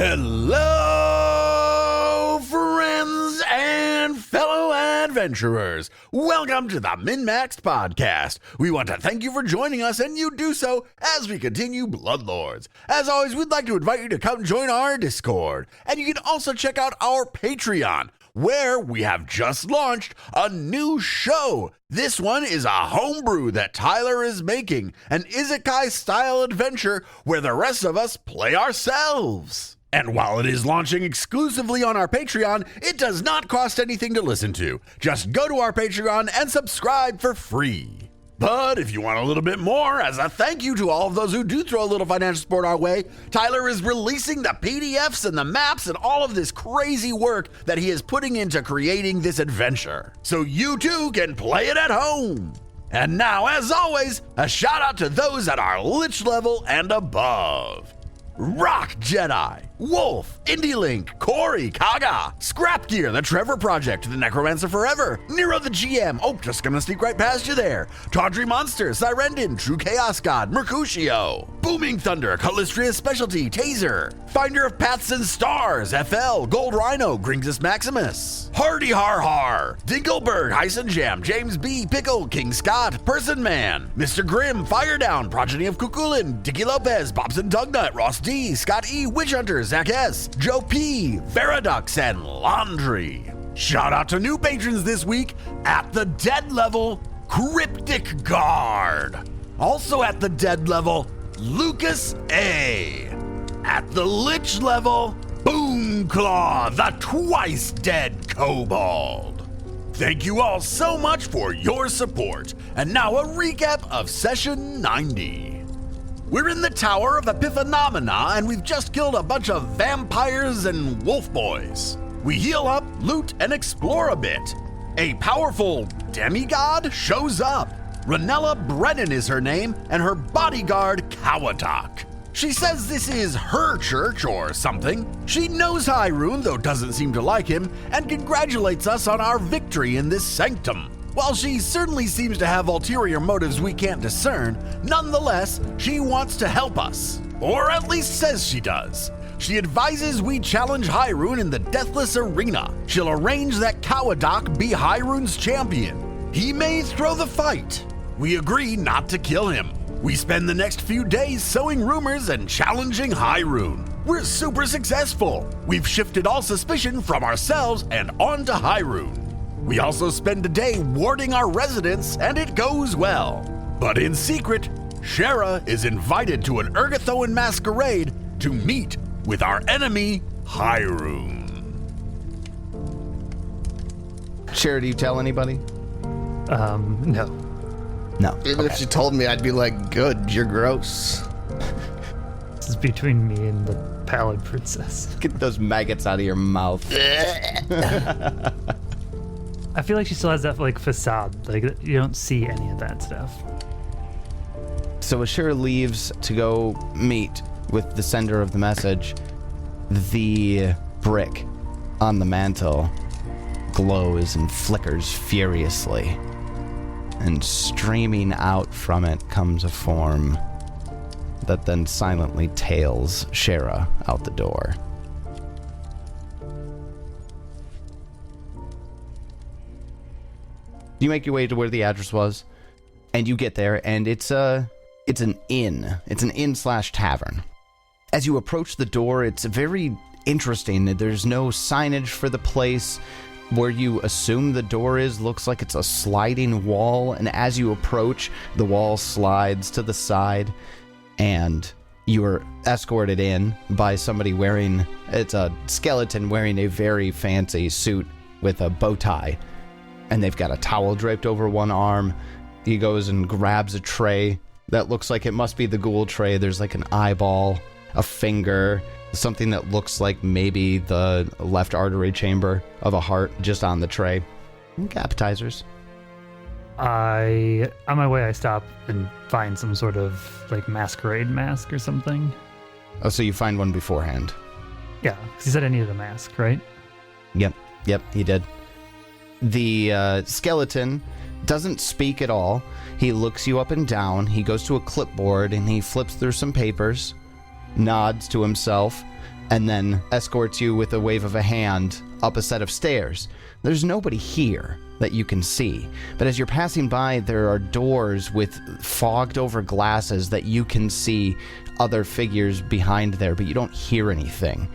Hello, friends and fellow adventurers. Welcome to the Min-Maxed Podcast. We want to thank you for joining us, and you do so as we continue Bloodlords. As always, we'd like to invite you to come join our Discord, and you can also check out our Patreon, where we have just launched a new show. This one is a homebrew that Tyler is making, an isekai-style adventure where the rest of us play ourselves. And while it is launching exclusively on our Patreon, it does not cost anything to listen to. Just go to our Patreon and subscribe for free. But if you want a little bit more, as a thank you to all of those who do throw a little financial support our way, Tyler is releasing the PDFs and the maps and all of this crazy work that he is putting into creating this adventure, so you too can play it at home. And now, as always, a shout out to those at our Lich level and above. Rock Jedi, Wolf, Indie Link, Corey, Kaga, Scrap Gear, The Trevor Project, The Necromancer Forever, Nero the GM, oh, just gonna sneak right past you there, Tawdry Monster, Sirendin, True Chaos God, Mercutio, Booming Thunder, Calistria Specialty, Taser, Finder of Paths and Stars, FL, Gold Rhino, Gringsus Maximus, Hardy Har Har, Dinkelberg, Hyson Jam, James B, Pickle, King Scott, Person Man, Mr. Grimm, Fire Down, Progeny of Kukulin, Dicky Lopez, Bobson Dugnut, Ross D, Scott E, Witch Hunter, Zach S, Joe P, Veradux, and Laundry. Shout out to new patrons this week at the Dead level, Cryptic Guard. Also at the Dead level, Lucas A. At the Lich level, Boomclaw, the twice dead kobold. Thank you all so much for your support. And now a recap of session 90. We're in the Tower of Epiphenomena, and we've just killed a bunch of vampires and wolf boys. We heal up, loot, and explore a bit. A powerful demigod shows up. Ranella Brennan is her name, and her bodyguard, Kawadak. She says this is her church or something. She knows Highrune, though doesn't seem to like him, and congratulates us on our victory in this sanctum. While she certainly seems to have ulterior motives we can't discern, nonetheless, she wants to help us. Or at least says she does. She advises we challenge Highrune in the Deathless Arena. She'll arrange that Kawadak be Hyrune's champion. He may throw the fight. We agree not to kill him. We spend the next few days sowing rumors and challenging Highrune. We're super successful. We've shifted all suspicion from ourselves and onto Highrune. We also spend a day warding our residence, and it goes well. But in secret, Shaira is invited to an Urgathoan masquerade to meet with our enemy, Highrune. Shaira, do you tell anybody? No. No. Even if she told me, I'd be like, good, you're gross. This is between me and the Pallid Princess. Get those maggots out of your mouth. I feel like she still has that like facade. Like you don't see any of that stuff. So as Shaira leaves to go meet with the sender of the message, the brick on the mantle glows and flickers furiously. And streaming out from it comes a form that then silently tails Shaira out the door. You make your way to where the address was, and you get there, and it's an inn. It's an inn/tavern. As you approach the door, it's very interesting. There's no signage for the place. Where you assume the door is looks like it's a sliding wall, and as you approach, the wall slides to the side, and you are escorted in by somebody it's a skeleton wearing a very fancy suit with a bow tie. And they've got a towel draped over one arm. He goes and grabs a tray that looks like it must be the ghoul tray. There's like an eyeball, a finger, something that looks like maybe the left artery chamber of a heart just on the tray. Appetizers. On my way, I stop and find some sort of like masquerade mask or something. Oh, so you find one beforehand. Yeah, because he said I needed a mask, right? Yep, he did. The skeleton doesn't speak at all. He looks you up and down. He goes to a clipboard and he flips through some papers, nods to himself, and then escorts you with a wave of a hand up a set of stairs. There's nobody here that you can see, but as you're passing by, there are doors with fogged over glasses that you can see other figures behind there, but you don't hear anything.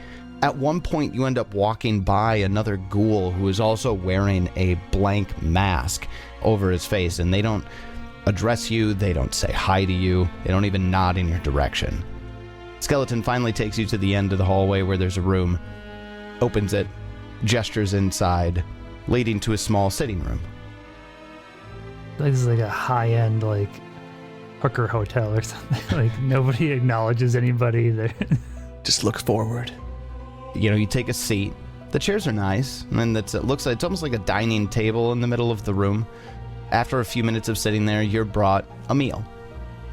At one point, you end up walking by another ghoul who is also wearing a blank mask over his face, and they don't address you, they don't say hi to you, they don't even nod in your direction. Skeleton finally takes you to the end of the hallway where there's a room, opens it, gestures inside, leading to a small sitting room. This is like a high-end, like, hooker hotel or something. Like, nobody acknowledges anybody there. Just looks forward. You know, you take a seat. The chairs are nice, and it looks like it's almost like a dining table in the middle of the room. After a few minutes of sitting there, you're brought a meal.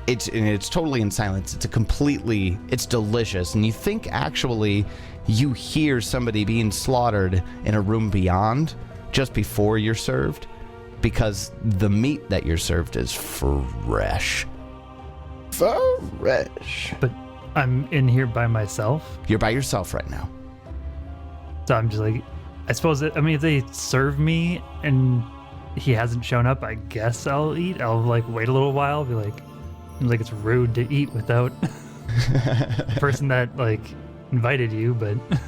It's totally in silence. It's delicious, and you think actually you hear somebody being slaughtered in a room beyond just before you're served, because the meat that you're served is fresh. Fresh. But I'm in here by myself. You're by yourself right now. So I'm just like, I suppose, if they serve me and he hasn't shown up, I guess I'll eat. I'll like wait a little while, be like, seems like it's rude to eat without the person that like invited you, but at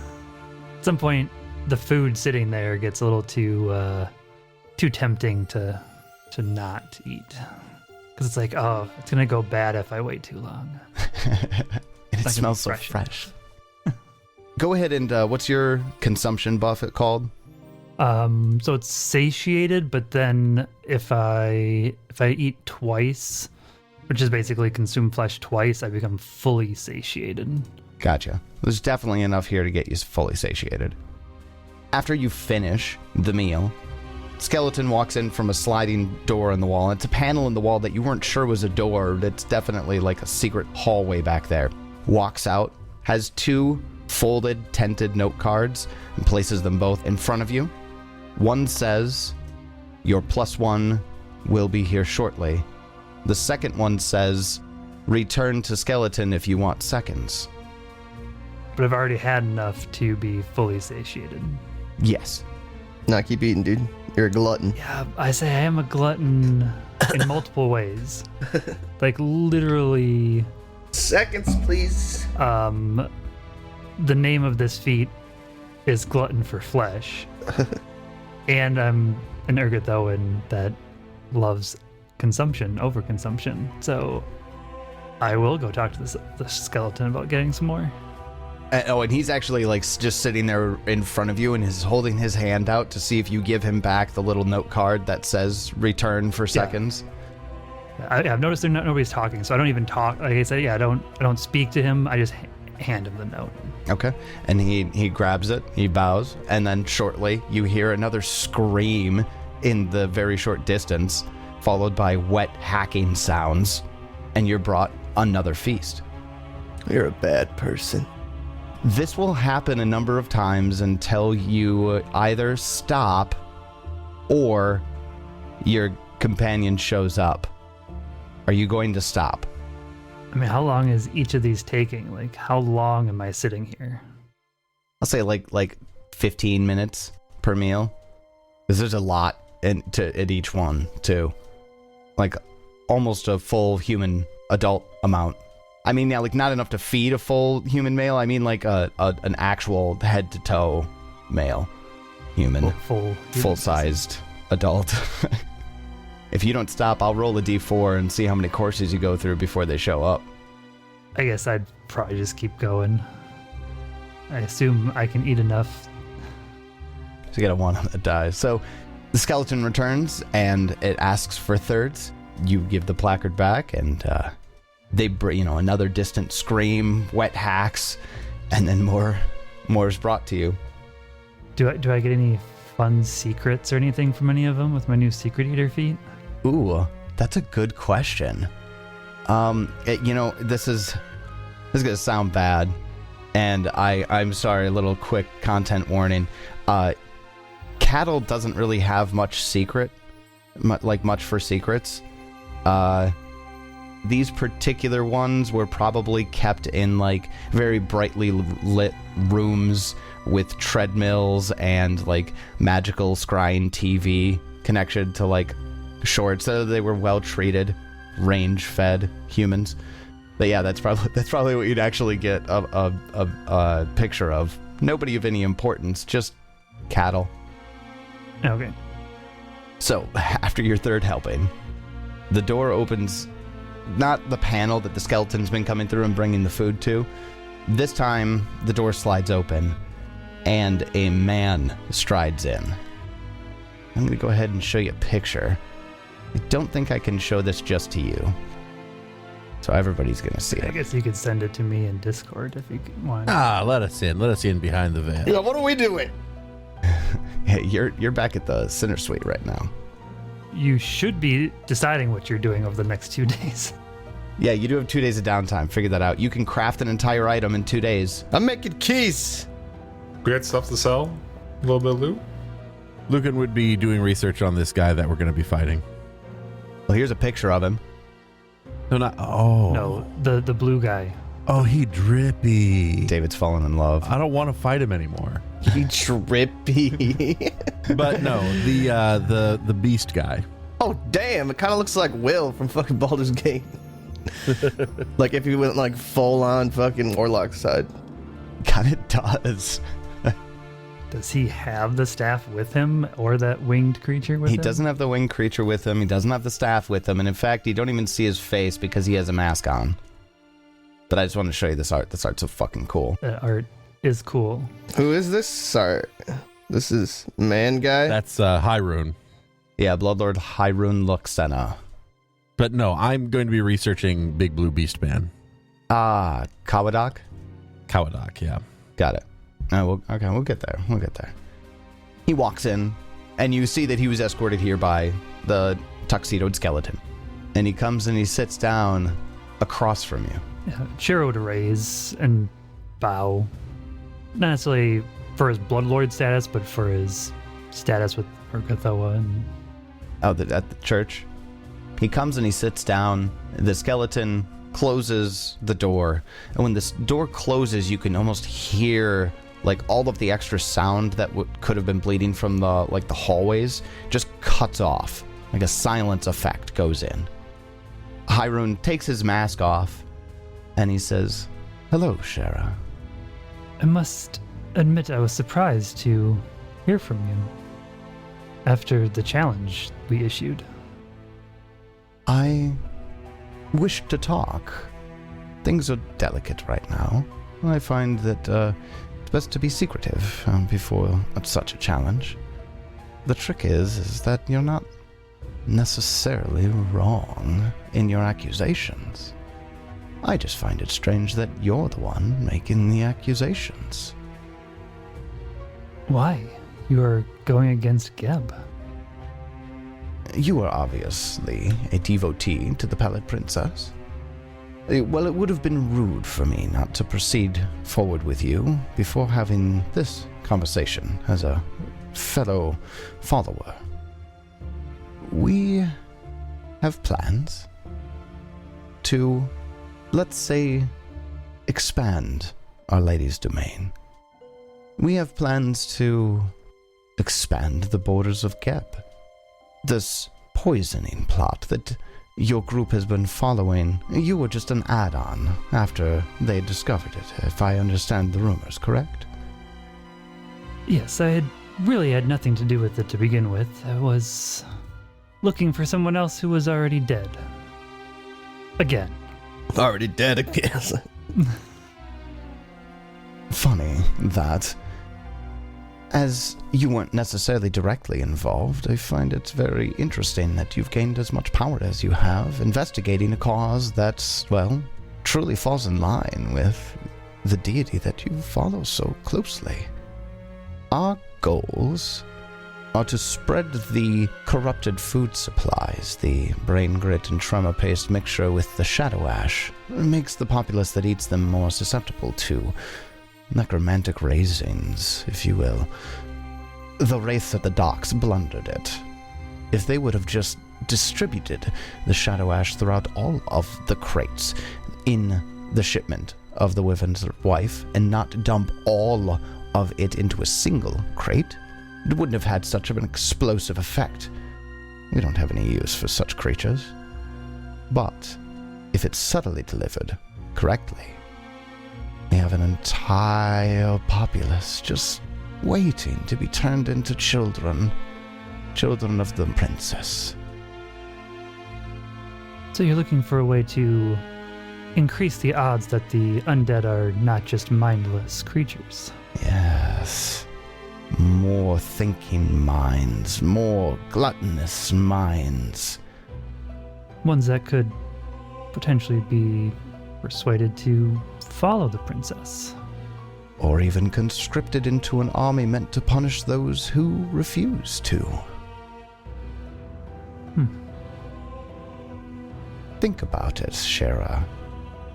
some point the food sitting there gets a little too tempting to not eat. Because it's like, oh, it's going to go bad if I wait too long. And it smells so fresh. Go ahead and what's your consumption buff called? So it's satiated, but then if I eat twice, which is basically consume flesh twice, I become fully satiated. Gotcha. There's definitely enough here to get you fully satiated. After you finish the meal, Skeleton walks in from a sliding door in the wall. It's a panel in the wall that you weren't sure was a door. It's definitely like a secret hallway back there. Walks out, has two folded, tented note cards, and places them both in front of you. One says, "Your +1 will be here shortly." The second one says, "Return to Skeleton if you want seconds." But I've already had enough to be fully satiated. Yes. Nah, keep eating, dude. You're a glutton. Yeah, I say I am a glutton in multiple ways. Like literally, Seconds, please. the name of this feat is Glutton for Flesh. And I'm an Ergothoan that loves consumption, overconsumption. So I will go talk to the skeleton about getting some more. And he's actually like just sitting there in front of you and is holding his hand out to see if you give him back the little note card that says return for seconds. I've noticed nobody's talking, so I don't even talk. Like I said, I don't speak to him. I just hand him the note. Okay. And he grabs it, he bows, and then shortly you hear another scream in the very short distance, followed by wet hacking sounds, and you're brought another feast. You're a bad person. This will happen a number of times until you either stop or your companion shows up. Are you going to stop? I mean, how long is each of these taking? Like, how long am I sitting here? I'll say like 15 minutes per meal. Because there's a lot at each one, too. Like, almost a full human adult amount. I mean, yeah, like not enough to feed a full human male. I mean, like an actual head-to-toe male human. Full-sized adult. If you don't stop, I'll roll a d4 and see how many courses you go through before they show up. I guess I'd probably just keep going. I assume I can eat enough. So you get a 1 on the die. So the skeleton returns and it asks for thirds. You give the placard back and they bring, another distant scream, wet hacks, and then more is brought to you. Do I get any fun secrets or anything from any of them with my new secret eater feat? Ooh, that's a good question. This is gonna sound bad, and I'm sorry. A little quick content warning. Cattle doesn't really have much secret, much for secrets. these particular ones were probably kept in like very brightly lit rooms with treadmills and like magical scrying TV connected to like shorts, so they were well treated, range fed humans. But yeah, that's probably what you'd actually get a picture of. Nobody of any importance, just cattle. Okay. So after your third helping, the door opens. Not the panel that the skeleton's been coming through and bringing the food to. This time, the door slides open, and a man strides in. I'm going to go ahead and show you a picture. I don't think I can show this just to you. So everybody's going to see I it. guess you could send it to me in Discord if you want. Let us in. Let us in behind the veil. Yeah, what are we doing? Hey, you're back at the center suite right now. You should be deciding what you're doing over the next 2 days. Yeah, you do have 2 days of downtime. Figure that out. You can craft an entire item in 2 days. I'm making keys. We had stuff to sell. A little bit of loot. Lucan would be doing research on this guy that we're going to be fighting. Well, here's a picture of him. No, not. Oh. No, the blue guy. Oh, he drippy. David's fallen in love. I don't want to fight him anymore. He drippy. But no, the beast guy. Oh, damn. It kind of looks like Will from fucking Baldur's Gate. Like if he went like full on fucking Warlock side. God, it does. Does he have the staff with him or that winged creature with him? He doesn't have the winged creature with him. He doesn't have the staff with him. And in fact, you don't even see his face because he has a mask on. But I just want to show you this art. This art's so fucking cool. That art is cool. Who is this? Sorry. This is man guy? That's Highrune. Yeah, Bloodlord Highrune Luxena. But no, I'm going to be researching Big Blue Beast Man. Ah, Kawadak? Kawadak, yeah. Got it. We'll get there. We'll get there. He walks in, and you see that he was escorted here by the tuxedoed skeleton. And he comes and he sits down across from you. Yeah, Shaira would raise and bow. Not necessarily for his Bloodlord status, but for his status with Urgathoa. And At the church. He comes and he sits down. The skeleton closes the door. And when this door closes, you can almost hear like all of the extra sound that could have been bleeding from the hallways just cuts off. Like a silence effect goes in. Highrune takes his mask off and he says, "Hello, Shaira." I must admit I was surprised to hear from you after the challenge we issued. I wish to talk. Things are delicate right now. I find that it's best to be secretive before such a challenge. The trick is that you're not necessarily wrong in your accusations. I just find it strange that you're the one making the accusations. Why? You are going against Geb. You are obviously a devotee to the Pallid Princess. Well, it would have been rude for me not to proceed forward with you before having this conversation as a fellow follower. We have plans to, let's say, expand Our Lady's domain. We have plans to expand the borders of Geb. This poisoning plot that your group has been following, you were just an add-on after they discovered it, if I understand the rumors, correct? Yes, I really had nothing to do with it to begin with. I was looking for someone else who was already dead. Again. Already dead again. Funny that, as you weren't necessarily directly involved, I find it very interesting that you've gained as much power as you have, investigating a cause that, well, truly falls in line with the deity that you follow so closely. Our goals are to spread the corrupted food supplies, the brain grit and tremor paste mixture with the shadow ash. It makes the populace that eats them more susceptible to necromantic raisings, if you will. The wraiths at the docks blundered it. If they would have just distributed the shadow ash throughout all of the crates in the shipment of the Wyvern's wife and not dump all of it into a single crate, it wouldn't have had such an explosive effect. We don't have any use for such creatures. But if it's subtly delivered correctly, we have an entire populace just waiting to be turned into children of the princess. So you're looking for a way to increase the odds that the undead are not just mindless creatures. Yes. More thinking minds, more gluttonous minds. Ones that could potentially be persuaded to follow the princess. Or even conscripted into an army meant to punish those who refuse to. Think about it, Shaira.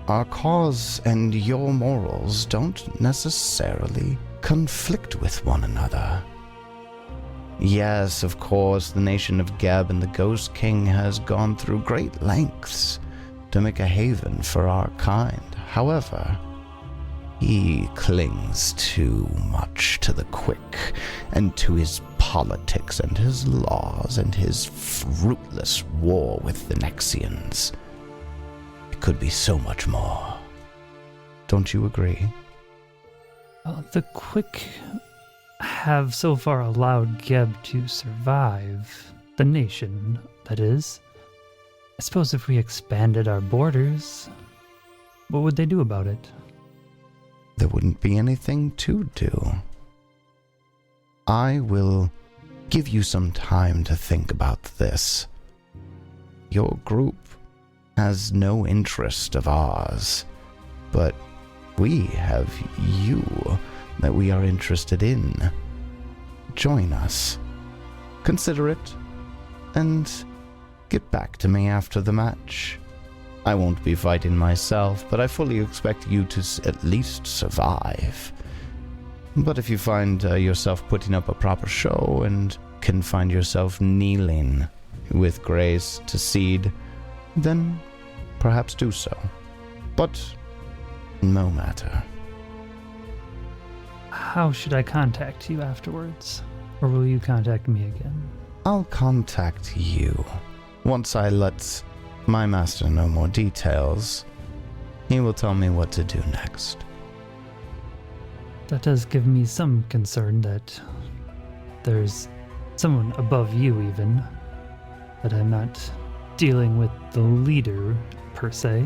Our cause and your morals don't necessarily conflict with one another. Yes, of course, the nation of Geb and the Ghost King has gone through great lengths to make a haven for our kind. However, he clings too much to the quick and to his politics and his laws and his fruitless war with the Nexians. It could be so much more. Don't you agree? The quick have so far allowed Geb to survive. The nation, that is. I suppose if we expanded our borders, what would they do about it? There wouldn't be anything to do. I will give you some time to think about this. Your group has no interest of ours, but we have you that we are interested in. Join us. Consider it, and get back to me after the match. I won't be fighting myself, but I fully expect you to at least survive. But if you find yourself putting up a proper show and can find yourself kneeling with grace to Seed, then perhaps do so. But no matter. How should I contact you afterwards? Or will you contact me again? I'll contact you once I let my master know more details. He will tell me what to do next. That does give me some concern that there's someone above you even, that I'm not dealing with the leader per se.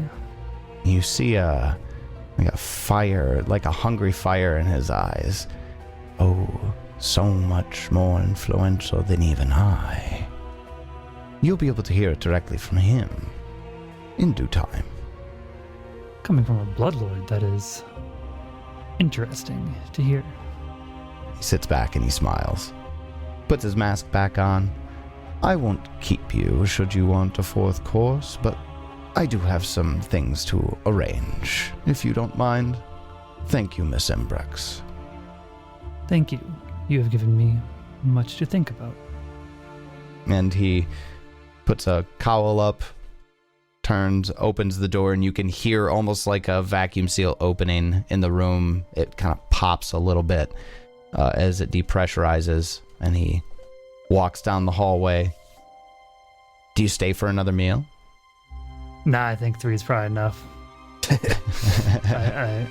You see like a fire, like a hungry fire in his eyes. Oh, so much more influential than even I. You'll be able to hear it directly from him in due time. Coming from a Bloodlord, that is interesting to hear. He sits back and he smiles, puts his mask back on. I won't keep you should you want a fourth course, but I do have some things to arrange, if you don't mind. Thank you, Miss Embrex. Thank you. You have given me much to think about. And he puts a cowl up, turns, opens the door, and you can hear almost like a vacuum seal opening in the room. It kind of pops a little bit as it depressurizes, and he walks down the hallway. Do you stay for another meal? Nah, I think 3 is probably enough. I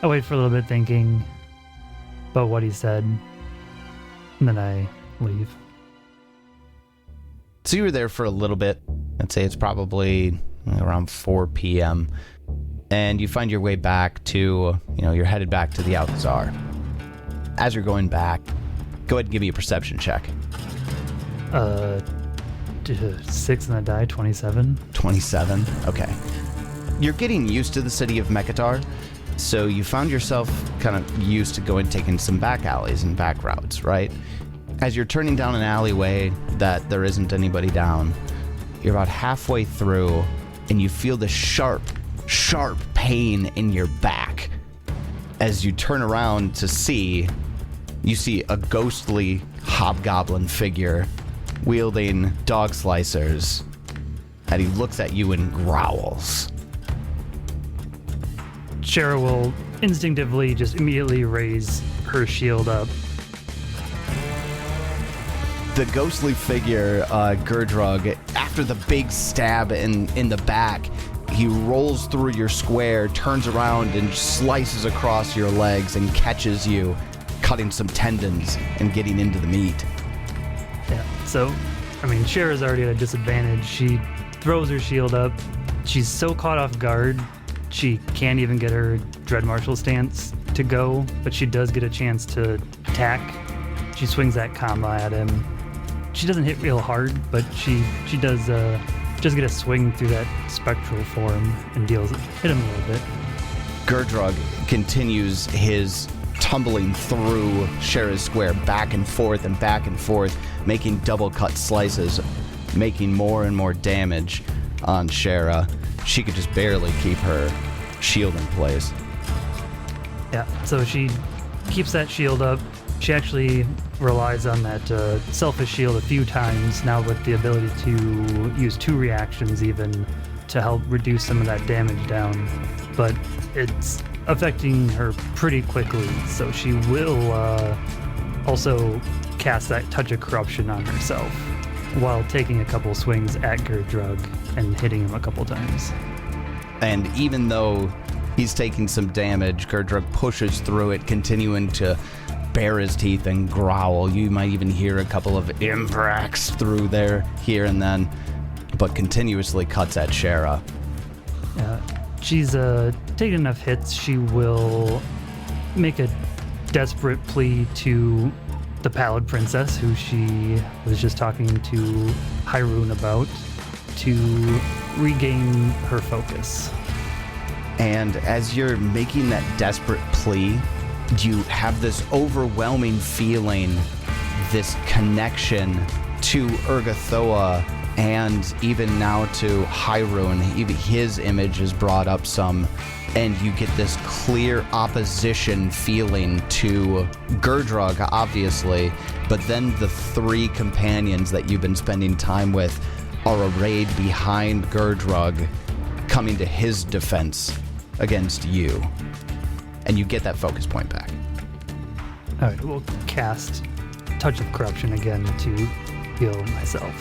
wait for a little bit thinking about what he said, and then I leave. So you were there for a little bit. I'd say it's probably around 4 p.m. And you find your way back to, you're headed back to the Outzar. As you're going back, go ahead and give me a perception check. 6 and a die, 27. 27? Okay. You're getting used to the city of Mekatar, so you found yourself kind of used to taking some back alleys and back routes, right? As you're turning down an alleyway that there isn't anybody down, you're about halfway through, and you feel the sharp pain in your back. As you turn around to see, you see a ghostly hobgoblin figure wielding dog slicers, and he looks at you and growls. Shaira will instinctively just immediately raise her shield up. The ghostly figure, Gurdrug, after the big stab in the back, he rolls through your square, turns around, and slices across your legs and catches you, cutting some tendons and getting into the meat. Yeah, so, I mean, Shaira's already at a disadvantage. She throws her shield up. She's so caught off guard, she can't even get her Dread Martial stance to go, but she does get a chance to attack. She swings that combo at him. She doesn't hit real hard, but she does just get a swing through that spectral form and hit him a little bit. Gurdrug continues his tumbling through Shaira's square back and forth, making double cut slices, making more and more damage on Shaira. She could just barely keep her shield in place. Yeah, so she keeps that shield up. She actually relies on that selfish shield a few times now with the ability to use 2 reactions even to help reduce some of that damage down. But it's affecting her pretty quickly, so she will also cast that Touch of Corruption on herself while taking a couple swings at Gurdrug and hitting him a couple times. And even though he's taking some damage, Gurdrug pushes through it, continuing to bare his teeth and growl. You might even hear a couple of imbraks through there here and then, but continuously cuts at Shaira. She's taken enough hits, she will make a desperate plea to the Pallid Princess, who she was just talking to Highrune about, to regain her focus. And as you're making that desperate plea, you have this overwhelming feeling, this connection to Urgathoa, and even now to Highrune. Even his image is brought up some, and you get this clear opposition feeling to Gurdrug, obviously, but then the 3 companions that you've been spending time with are arrayed behind Gurdrug, coming to his defense against you. And you get that focus point back. All right, we'll cast Touch of Corruption again to heal myself.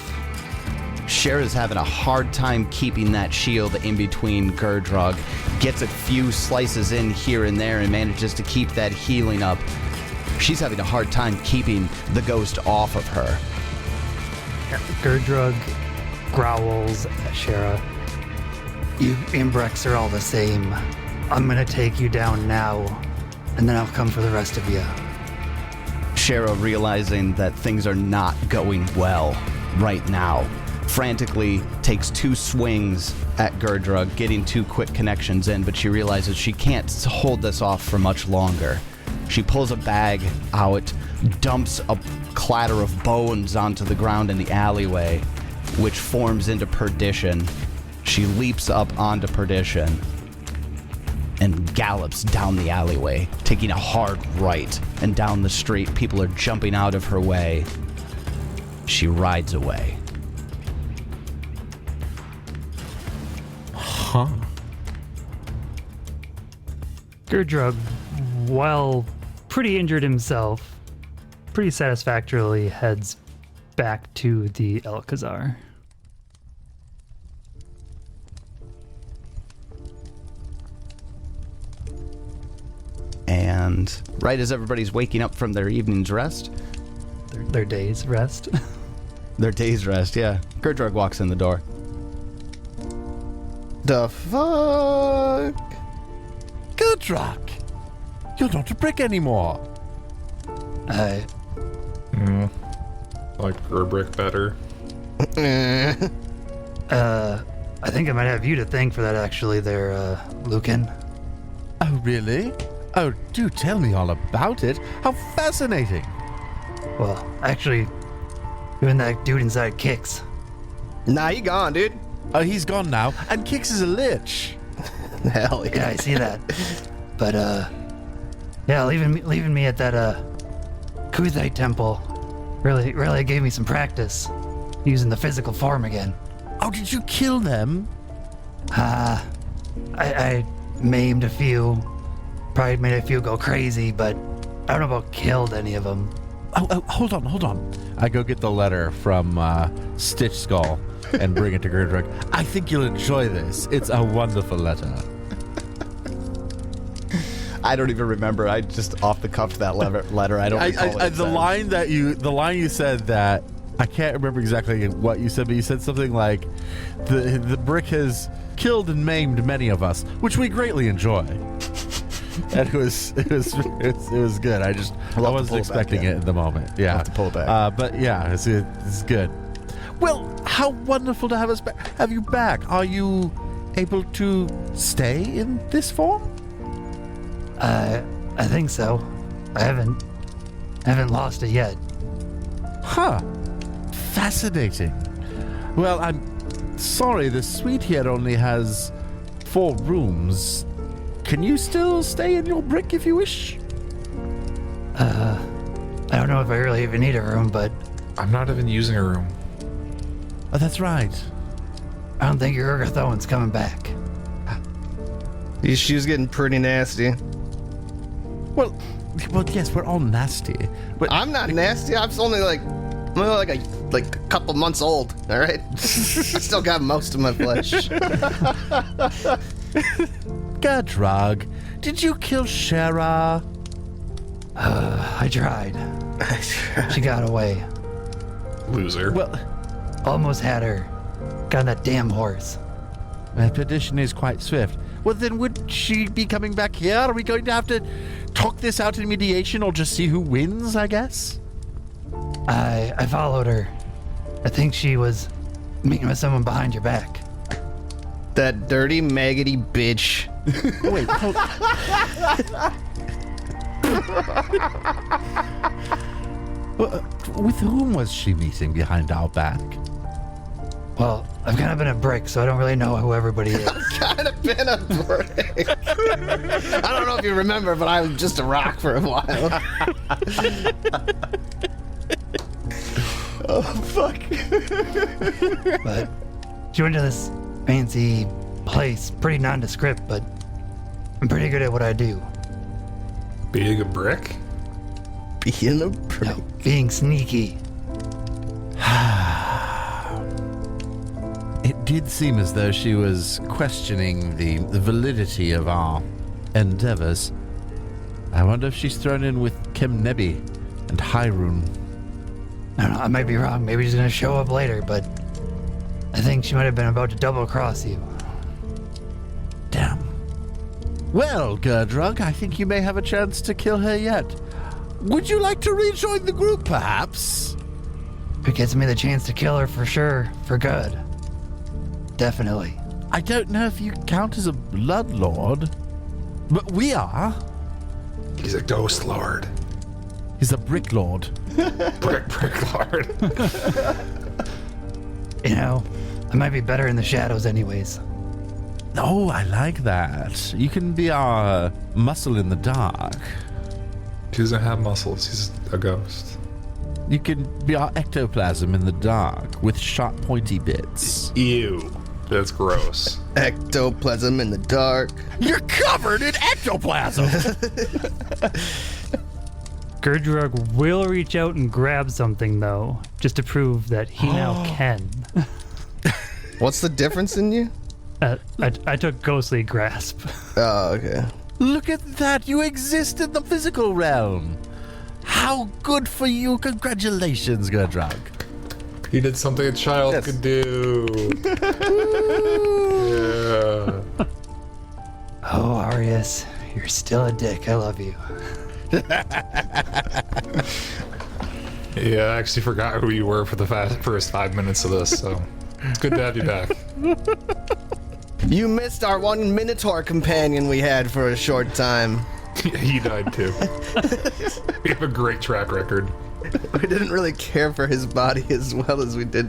Shaira's having a hard time keeping that shield in between Gurdrug, gets a few slices in here and there and manages to keep that healing up. She's having a hard time keeping the ghost off of her. Yeah, Gurdrug growls at Shaira. You Imbreks are all the same. I'm gonna take you down now, and then I'll come for the rest of you. Shaira, realizing that things are not going well right now, frantically takes 2 swings at Gurdrug, getting 2 quick connections in, but she realizes she can't hold this off for much longer. She pulls a bag out, dumps a clatter of bones onto the ground in the alleyway, which forms into Perdition. She leaps up onto Perdition and gallops down the alleyway, taking a hard right, and down the street, people are jumping out of her way. She rides away. Huh? Gurdrug, while pretty injured himself, pretty satisfactorily heads back to the Alcazar. And right as everybody's waking up from their evening's rest, Their day's rest. their day's rest, yeah, Gurdrug walks in the door. The fuck? Gurdrug! You're not a brick anymore. Like Gerbrick better. I think I might have you to thank for that actually there, Lucan. Oh, really? Oh, do tell me all about it. How fascinating. Well, actually, you and that dude inside Kix. Nah, he gone, dude. Oh, he's gone now, and Kix is a lich. Hell yeah. Yeah, I see that. But, yeah, leaving me at that, Kuthite temple really gave me some practice. using the physical form again. Oh, did you kill them? I maimed a few, probably made a few go crazy, but I don't know about killed any of them. Oh, hold on. I go get the letter from Stitch Skull and bring it to Gerdrug. I think you'll enjoy this. It's a wonderful letter. I don't even remember. I just off the cuff that letter. I don't recall what it the said. line you said that I can't remember exactly what you said, but you said something like the brick has killed and maimed many of us, which we greatly enjoy. And it was good. I wasn't expecting it in the moment. Yeah, I'll have to pull it back. But yeah, it's good. Well, how wonderful to have you back. Are you able to stay in this form? I think so. I haven't lost it yet. Huh. Fascinating. Well, I'm sorry, the suite here only has 4 rooms. Can you still stay in your brick if you wish? I don't know if I really even need a room, but I'm not even using a room. Oh, that's right. I don't think your Urgathoan's coming back. These shoes getting pretty nasty. Well, yes, we're all nasty. But I'm not nasty. I'm only like a couple months old. All right, I still got most of my flesh. Gerdrug, did you kill Shaira? I tried. She got away. Loser. Well, Almost had her. Got on that damn horse. expedition is quite swift. Well, then would she be coming back here? Are we going to have to talk this out in mediation or just see who wins, I guess? I followed her. I think she was meeting with someone behind your back. That dirty, maggoty bitch. Wait, hold With whom was she meeting behind our back? Well, I've kind of been a brick, so I don't really know who everybody is. Kind of been a break. I don't know if you remember, but I was just a rock for a while. Oh, fuck. But she went to this fancy place, pretty nondescript, but I'm pretty good at what I do. Being a brick? Being a break. No, being sneaky. It did seem as though she was questioning the validity of our endeavors. I wonder if she's thrown in with Kemnebi and Highrune. I don't know, I might be wrong. Maybe she's gonna show up later, but I think she might have been about to double cross you. Damn. Well, Gerdrug, I think you may have a chance to kill her yet. Would you like to rejoin the group, perhaps? If it gets me the chance to kill her for sure, for good. Definitely. I don't know if you count as a Bloodlord, but we are. He's a ghost lord. He's a Brick Lord. Brick lord. You know, I might be better in the shadows anyways. Oh, I like that. You can be our muscle in the dark. He doesn't have muscles. He's a ghost. You can be our ectoplasm in the dark with sharp, pointy bits. Ew. That's gross. Ectoplasm in the dark. You're covered in ectoplasm! Gerdrug will reach out and grab something, though, just to prove that he now can. What's the difference in you? I took Ghostly Grasp. Oh, okay. Look at that! You exist in the physical realm! How good for you! Congratulations, Gerdrug. He did something a child could do. Yeah. Oh, Arius, you're still a dick. I love you. Yeah, I actually forgot who you were for the first 5 minutes of this, so it's good to have you back. You missed our one Minotaur companion we had for a short time. Yeah, he died too. We have a great track record. We didn't really care for his body as well as we did.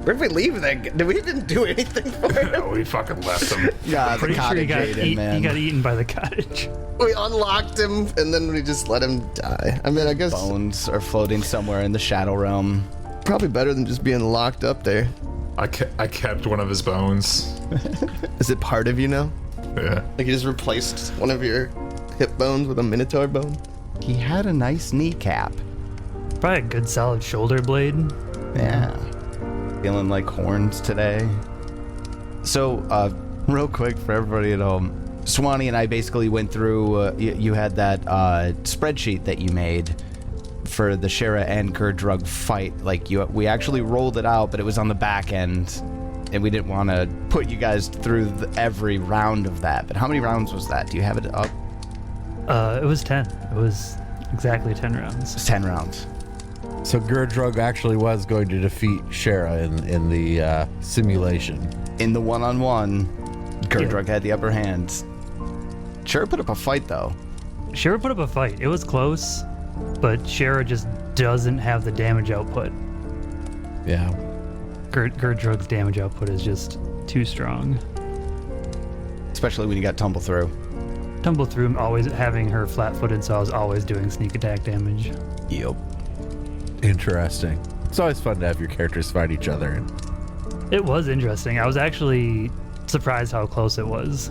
Where did we leave that? Did we even do anything for him? No, we fucking left him. Yeah, the Pretty sure cottage ate him, he man. got eaten by the cottage. We unlocked him and then we just let him die. I mean, I guess Bones are floating somewhere in the shadow realm. probably better than just being locked up there. I kept one of his bones. Is it part of you now? Yeah. Like you just replaced one of your hip bones with a minotaur bone? He had a nice kneecap. Probably a good solid shoulder blade. Yeah. Feeling like horns today. So, real quick for everybody at home, Swanee and I basically went through, you had that spreadsheet that you made for the Shaira and Gurdrug fight. Like, we actually rolled it out, but it was on the back end, and we didn't want to put you guys through every round of that. But how many rounds was that? Do you have it up? It was 10. It was exactly 10 rounds. It's 10 rounds. So Gurdrug actually was going to defeat Shaira in the simulation. In the one-on-one, Gurdrug had the upper hand. Shaira put up a fight, though. Shaira put up a fight. It was close, but Shaira just doesn't have the damage output. Yeah. Gurdrug's damage output is just too strong. Especially when you got Tumble Through. Tumble through, always having her flat-footed, so I was always doing sneak attack damage. Yep. Interesting. It's always fun to have your characters fight each other. And It was interesting. I was actually surprised how close it was.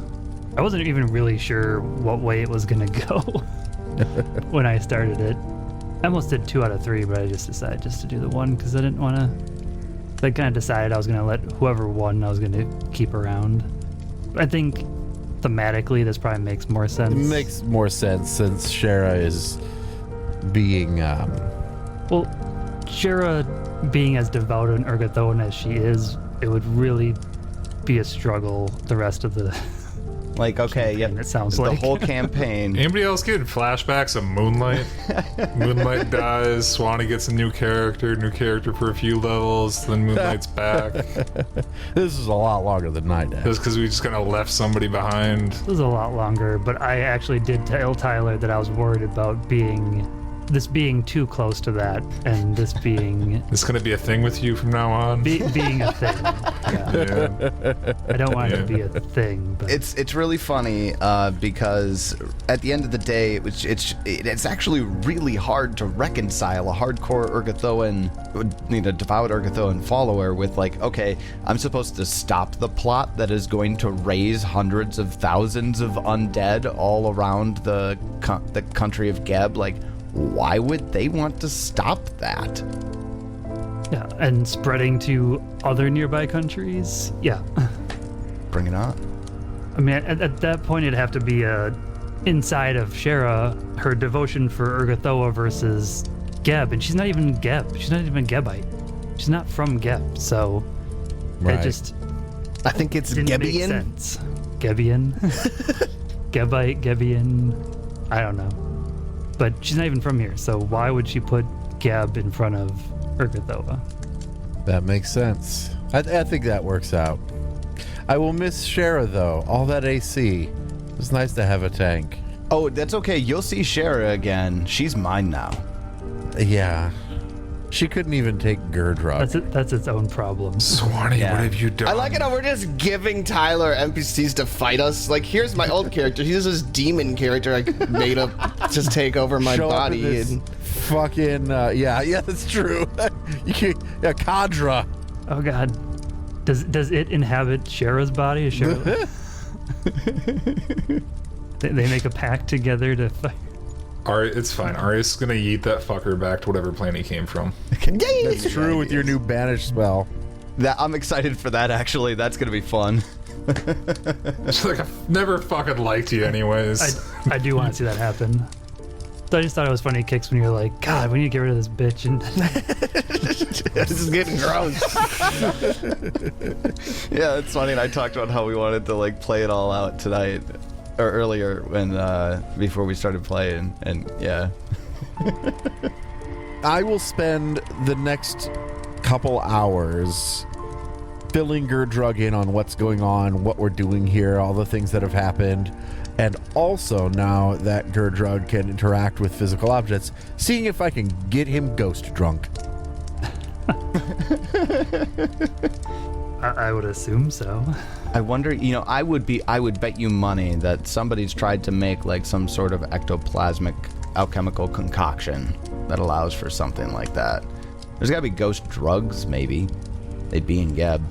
I wasn't even really sure what way it was going to go when I started it. I almost did 2 out of 3, but I just decided just to do the 1 because I didn't want to... I kind of decided I was going to let whoever won, I was going to keep around. I think thematically this probably makes more sense. it makes more sense since Shaira is being... Well, Shaira being as devout an Urgathoan as she is, it would really be a struggle the rest of the... Like, okay, yeah, It sounds the like whole campaign. Anybody else getting flashbacks of Moonlight? Moonlight dies, Swanee gets a new character for a few levels, then Moonlight's back. This is a lot longer than Night Dash. Just because we just kind of left somebody behind. It was a lot longer, but I actually did tell Tyler that I was worried about this being too close to that, and this being It's going to be a thing with you from now on. being a thing. Yeah. Yeah. I don't want it to be a thing, but It's really funny because at the end of the day, it's actually really hard to reconcile a hardcore Urgathoan, devout Urgathoan follower with like, okay, I'm supposed to stop the plot that is going to raise hundreds of thousands of undead all around the country of Geb. Like, why would they want to stop that? yeah, and spreading to other nearby countries. Yeah, Bring it on. I mean, at that point, it'd have to be inside of Shaira, her devotion for Urgathoa versus Geb, and she's not even Geb. She's not even Gebite. She's not from Geb, so Right. it just I think it's didn't make Gebian. sense. Gebian, Gebite, Gebian. I don't know, but she's not even from here, so why would she put Geb in front of Urgathoa? That makes sense. I think that works out. I will miss Shaira, though. All that AC. It's nice to have a tank. Oh, that's okay. You'll see Shaira again. She's mine now. Yeah. She couldn't even take Gurdrug. That's its own problem. Swanee, Yeah. what have you done? I like it how we're just giving Tyler NPCs to fight us. Like, here's my old character. He's this demon character I made up just take over my Show up in body. this And fucking... yeah, that's true. Yeah, Kadra. Oh God, does it inhabit Shaira's body? Is Shaira... they make a pact together to fight. It's fine. Arius is going to yeet that fucker back to whatever planet he came from. That's true with your new banish spell. I'm excited for that, actually. That's going to be fun. It's like, I've never fucking liked you anyways. I do want to see that happen. So I just thought it was funny, Kix, when you're like, God, we need to get rid of this bitch. And this is getting gross. Yeah, it's funny. And I talked about how we wanted to like play it all out tonight or earlier when before we started playing, and yeah. I will spend the next couple hours filling Gurdrug in on what's going on, what we're doing here, all the things that have happened, and also now that Gurdrug can interact with physical objects, seeing if I can get him ghost drunk. I would assume so. I wonder, I would bet you money that somebody's tried to make like some sort of ectoplasmic alchemical concoction that allows for something like that. There's gotta be ghost drugs, maybe. They'd be in Geb.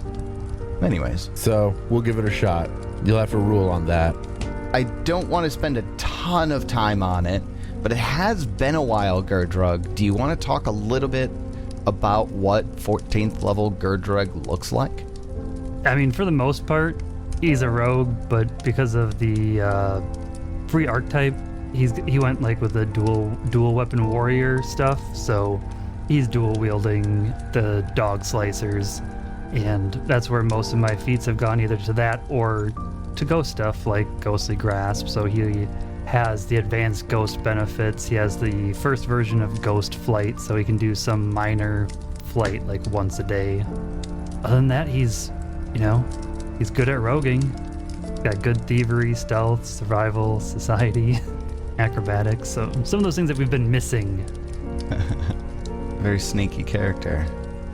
Anyways. So we'll give it a shot. You'll have to rule on that. I don't want to spend a ton of time on it, but it has been a while, Gerdrug. Do you want to talk a little bit about what 14th level Gerdrug looks like? I mean, for the most part, he's a rogue, but because of the free archetype, he went like with the dual weapon warrior stuff, so he's dual wielding the dog slicers, and that's where most of my feats have gone, either to that or to ghost stuff like Ghostly Grasp. So he has the advanced ghost benefits. He has the first version of Ghost Flight, so he can do some minor flight like once a day. Other than that, he's good at roguing. Got good thievery, stealth, survival, society, acrobatics. So some of those things that we've been missing. Very sneaky character.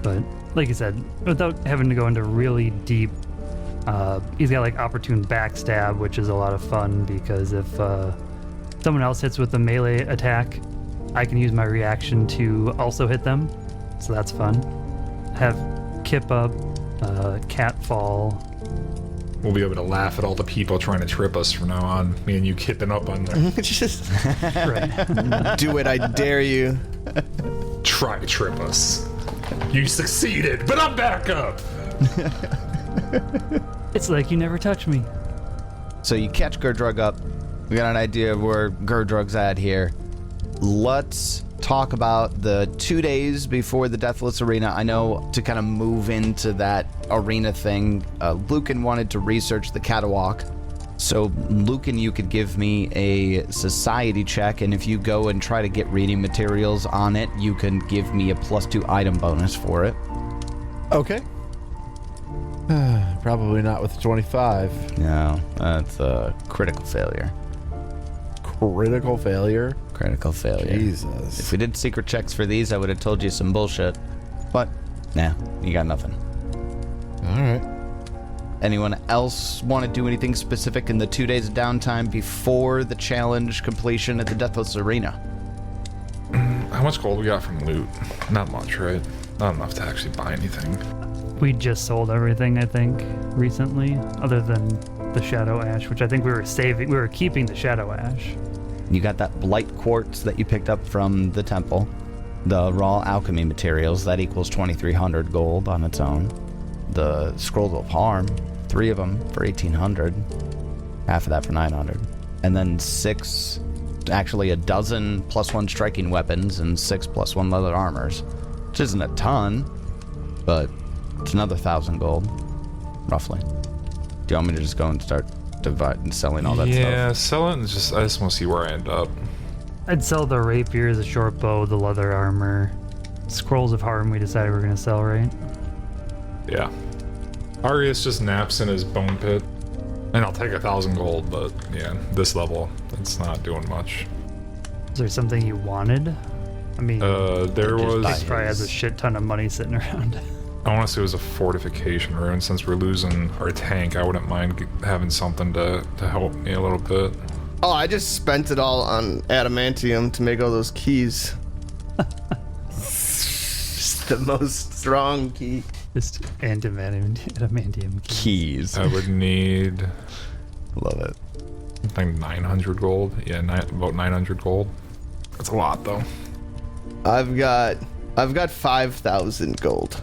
But like you said, without having to go into really deep, he's got like opportune backstab, which is a lot of fun because if someone else hits with a melee attack, I can use my reaction to also hit them. So that's fun. Have Kip Up, Catfall. We'll be able to laugh at all the people trying to trip us from now on. Me and you kipping up on there. Just Right. do it, I dare you. Try to trip us. You succeeded, but I'm back up. It's like you never touch me. So you catch Gerdrug up. We got an idea of where Gerdrug's at here. Let's talk about the 2 days before the Deathless Arena. I know to kind of move into that arena thing, Lucan wanted to research the catawalk. So Lucan, you could give me a society check, and if you go and try to get reading materials on it, you can give me a +2 item bonus for it. Okay. Probably not with 25. No, that's a critical failure. Critical failure? Critical failure. Jesus. If we did secret checks for these, I would have told you some bullshit. But, nah, you got nothing. All right. Anyone else want to do anything specific in the 2 days of downtime before the challenge completion at the Deathless Arena? How much gold we got from loot? Not much, right? Not enough to actually buy anything. We just sold everything, I think, recently, other than the Shadow Ash, which I think we were saving. We were keeping the Shadow Ash. You got that blight quartz that you picked up from the temple. The raw alchemy materials, that equals 2,300 gold on its own. The scrolls of harm, 3 of them for 1,800. Half of that for 900. And then a dozen +1 striking weapons and 6 +1 leather armors. Which isn't a ton, but it's another 1,000 gold, roughly. Do you want me to just go and start selling all that stuff? Yeah, sell it and I just want to see where I end up. I'd sell the rapier, the short bow, the leather armor. Scrolls of Harm we decided we're going to sell, right? Yeah. Arius just naps in his bone pit. And I'll take 1,000 gold, but yeah, this level, it's not doing much. Is there something you wanted? I mean, there was... he probably has a shit ton of money sitting around. I want to say it was a fortification rune. Since we're losing our tank, I wouldn't mind having something to help me a little bit. Oh, I just spent it all on adamantium to make all those keys. Just the most strong key. Just adamantium. Keys. I would need, Love it. I think 900 gold. Yeah, about 900 gold. That's a lot, though. I've got 5,000 gold.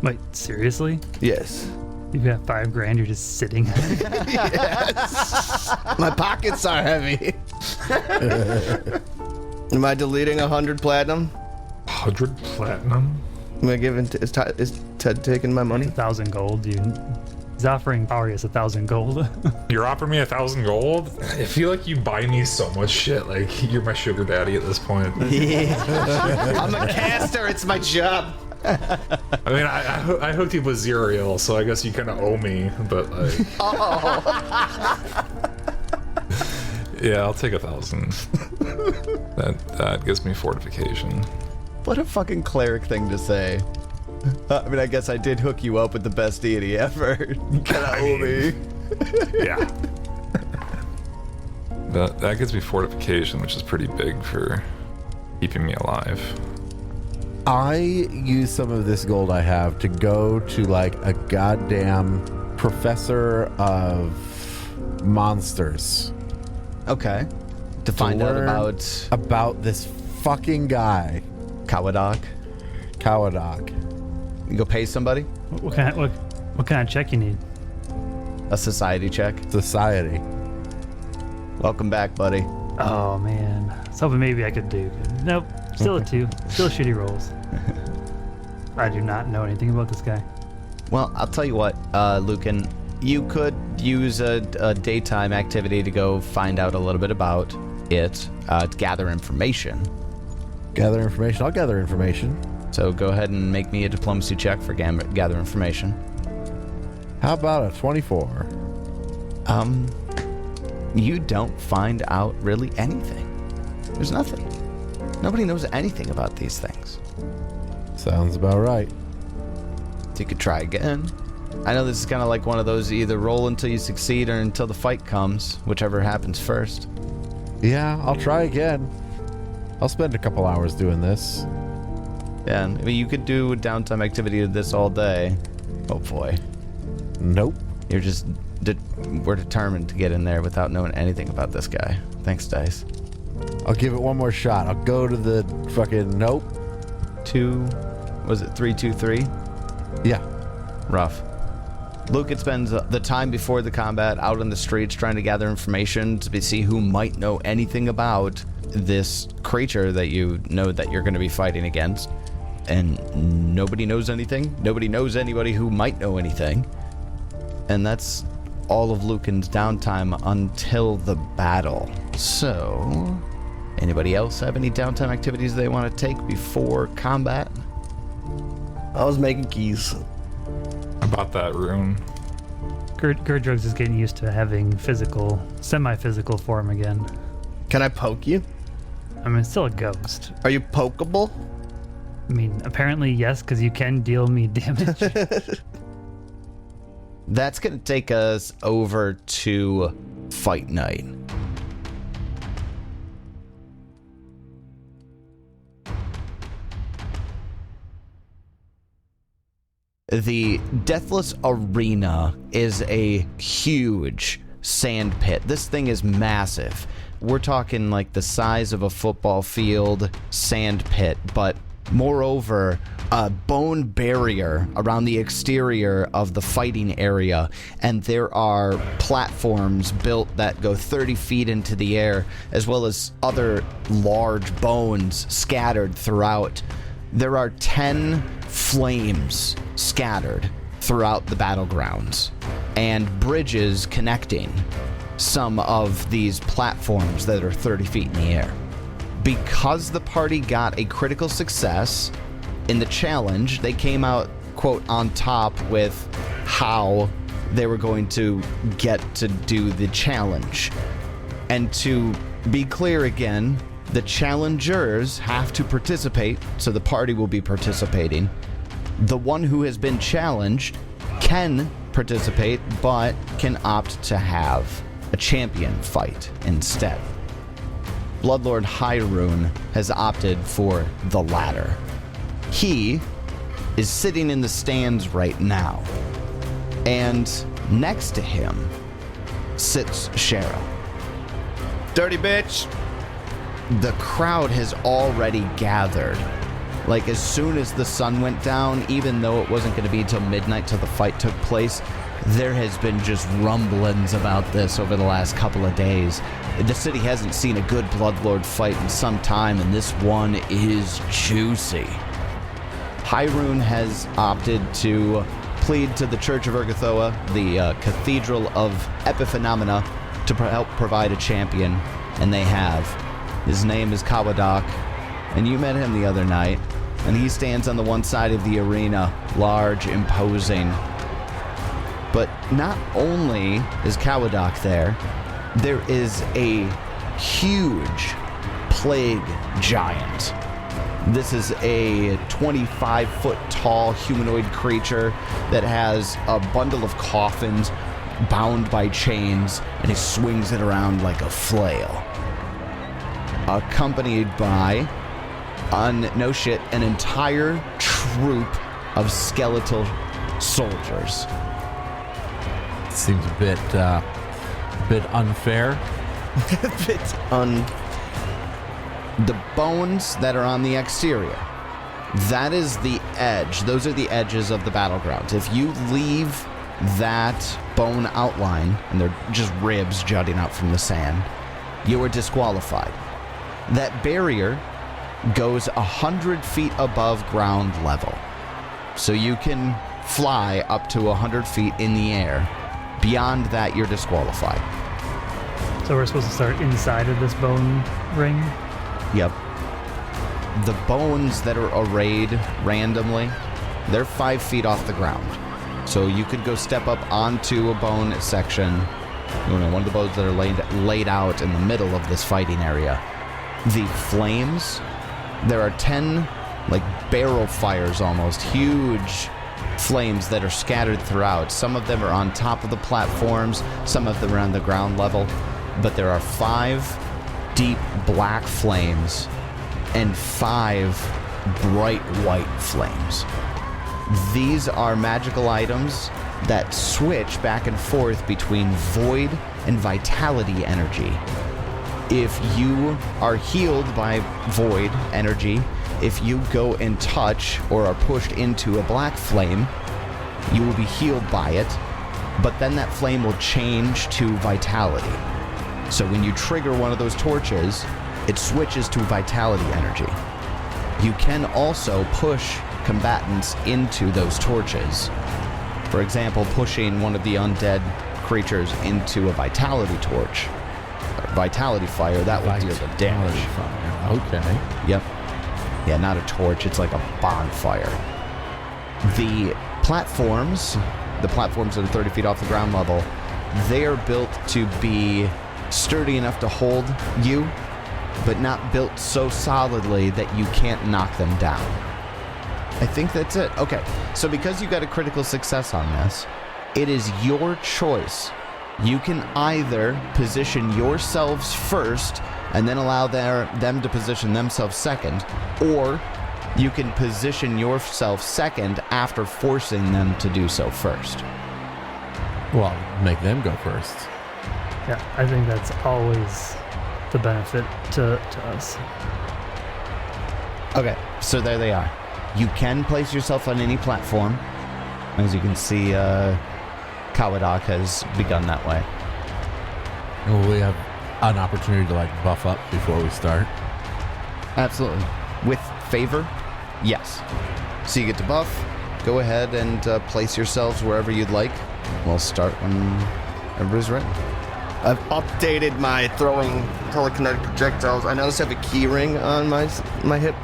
Wait, seriously? Yes. You've got $5,000, you're just sitting. Yes. My pockets are heavy. Am I deleting 100 platinum? 100 platinum? Am I giving? Is Ted taking my money? 1,000 gold, dude. He's offering Arius 1,000 gold. You're offering me 1,000 gold? I feel like you buy me so much shit. Like, you're my sugar daddy at this point. Yeah. I'm a caster. It's my job. I mean, I hooked you with Zerial, so I guess you kind of owe me, but like... Yeah, I'll take 1,000. That gives me fortification. What a fucking cleric thing to say. I mean, I guess I did hook you up with the best deity ever. You kinda owe me. Yeah. That gives me fortification, which is pretty big for keeping me alive. I use some of this gold I have to go to like a goddamn professor of monsters. Okay. To find out learn about this fucking guy, Kawadak. You go pay somebody? What kind of check you need? A society check. Society. Welcome back, buddy. Oh man, I was hoping maybe I could do good. Nope, still a 2. Still shitty rolls. I do not know anything about this guy. Well, I'll tell you what, Lucan. You could use a daytime activity to go find out a little bit about it, to gather information. Gather information. I'll gather information. So go ahead and make me a diplomacy check for gather information. How about a 24? You don't find out really anything. There's nothing. Nobody knows anything about these things. Sounds about right. So you could try again. I know this is kind of like one of those, you either roll until you succeed or until the fight comes, whichever happens first. Yeah, I'll try again. I'll spend a couple hours doing this. Yeah, I mean, you could do a downtime activity of this all day. Oh boy. Nope. You're just, we're determined to get in there without knowing anything about this guy. Thanks, Dice. I'll give it one more shot. I'll go to the fucking nope. 3, 2, 3? Yeah. Rough. Lucan spends the time before the combat out on the streets trying to gather information to see who might know anything about this creature that you know that you're going to be fighting against. And nobody knows anything. Nobody knows anybody who might know anything. And that's all of Lucan's downtime until the battle. So, anybody else have any downtime activities they want to take before combat? I was making keys. About that rune. Gurdrugs is getting used to having semi-physical form again. Can I poke you? I mean, it's still a ghost. Are you pokeable? I mean, apparently yes, because you can deal me damage. That's going to take us over to Fight Night. The Deathless Arena is a huge sand pit. This thing is massive. We're talking like the size of a football field sand pit, but moreover, a bone barrier around the exterior of the fighting area, and there are platforms built that go 30 feet into the air, as well as other large bones scattered throughout. There are 10 flames scattered throughout the battlegrounds, and bridges connecting some of these platforms that are 30 feet in the air. Because the party got a critical success in the challenge, they came out, quote, on top with how they were going to get to do the challenge. And to be clear again, the challengers have to participate, so the party will be participating. The one who has been challenged can participate, but can opt to have a champion fight instead. Bloodlord Highrune has opted for the latter. He is sitting in the stands right now, and next to him sits Shaira. Dirty bitch. The crowd has already gathered. Like, as soon as the sun went down, even though it wasn't going to be until midnight till the fight took place, there has been just rumblings about this over the last couple of days. The city hasn't seen a good Bloodlord fight in some time, and this one is juicy. Highrune has opted to plead to the Church of Urgathoa, the Cathedral of Epiphenomena, to help provide a champion, and they have. His name is Kawadak, and you met him the other night, and he stands on the one side of the arena, large, imposing. But not only is Kawadak there, there is a huge plague giant. This is a 25-foot tall humanoid creature that has a bundle of coffins bound by chains, and he swings it around like a flail. Accompanied by no shit, an entire troop of skeletal soldiers. Seems a bit unfair. The bones that are on the exterior, that is the edge. Those are the edges of the battlegrounds. If you leave that bone outline, and they're just ribs jutting out from the sand, you are disqualified. That barrier goes 100 feet above ground level. So you can fly up to 100 feet in the air. Beyond that, you're disqualified. So we're supposed to start inside of this bone ring? Yep. The bones that are arrayed randomly, they're 5 feet off the ground. So you could go step up onto a bone section, one of the bones that are laid out in the middle of this fighting area. The flames, there are 10 barrel fires almost, huge flames that are scattered throughout. Some of them are on top of the platforms, some of them are on the ground level, but there are 5 deep black flames and 5 bright white flames. These are magical items that switch back and forth between void and vitality energy. If you are healed by void energy, if you go and touch or are pushed into a black flame, you will be healed by it, but then that flame will change to vitality. So when you trigger one of those torches, it switches to vitality energy. You can also push combatants into those torches. For example, pushing one of the undead creatures into a vitality torch, or vitality fire, that will deal the damage. Okay. Yep. Yeah, not a torch, it's like a bonfire. The platforms that are 30 feet off the ground level, they are built to be sturdy enough to hold you, but not built so solidly that you can't knock them down. I think that's it. Okay, so because you got a critical success on this, it is your choice. You can either position yourselves first and then allow them to position themselves second, or you can position yourself second after forcing them to do so first. Well, make them go first. Yeah, I think that's always the benefit to us. Okay, so there they are. You can place yourself on any platform. As you can see, Kawadak has begun that way. Will we have an opportunity to buff up before we start? Absolutely. With favor, yes. So you get to buff. Go ahead and place yourselves wherever you'd like. We'll start when everybody's ready. I've updated my throwing telekinetic projectiles. I noticed I have a key ring on my hip.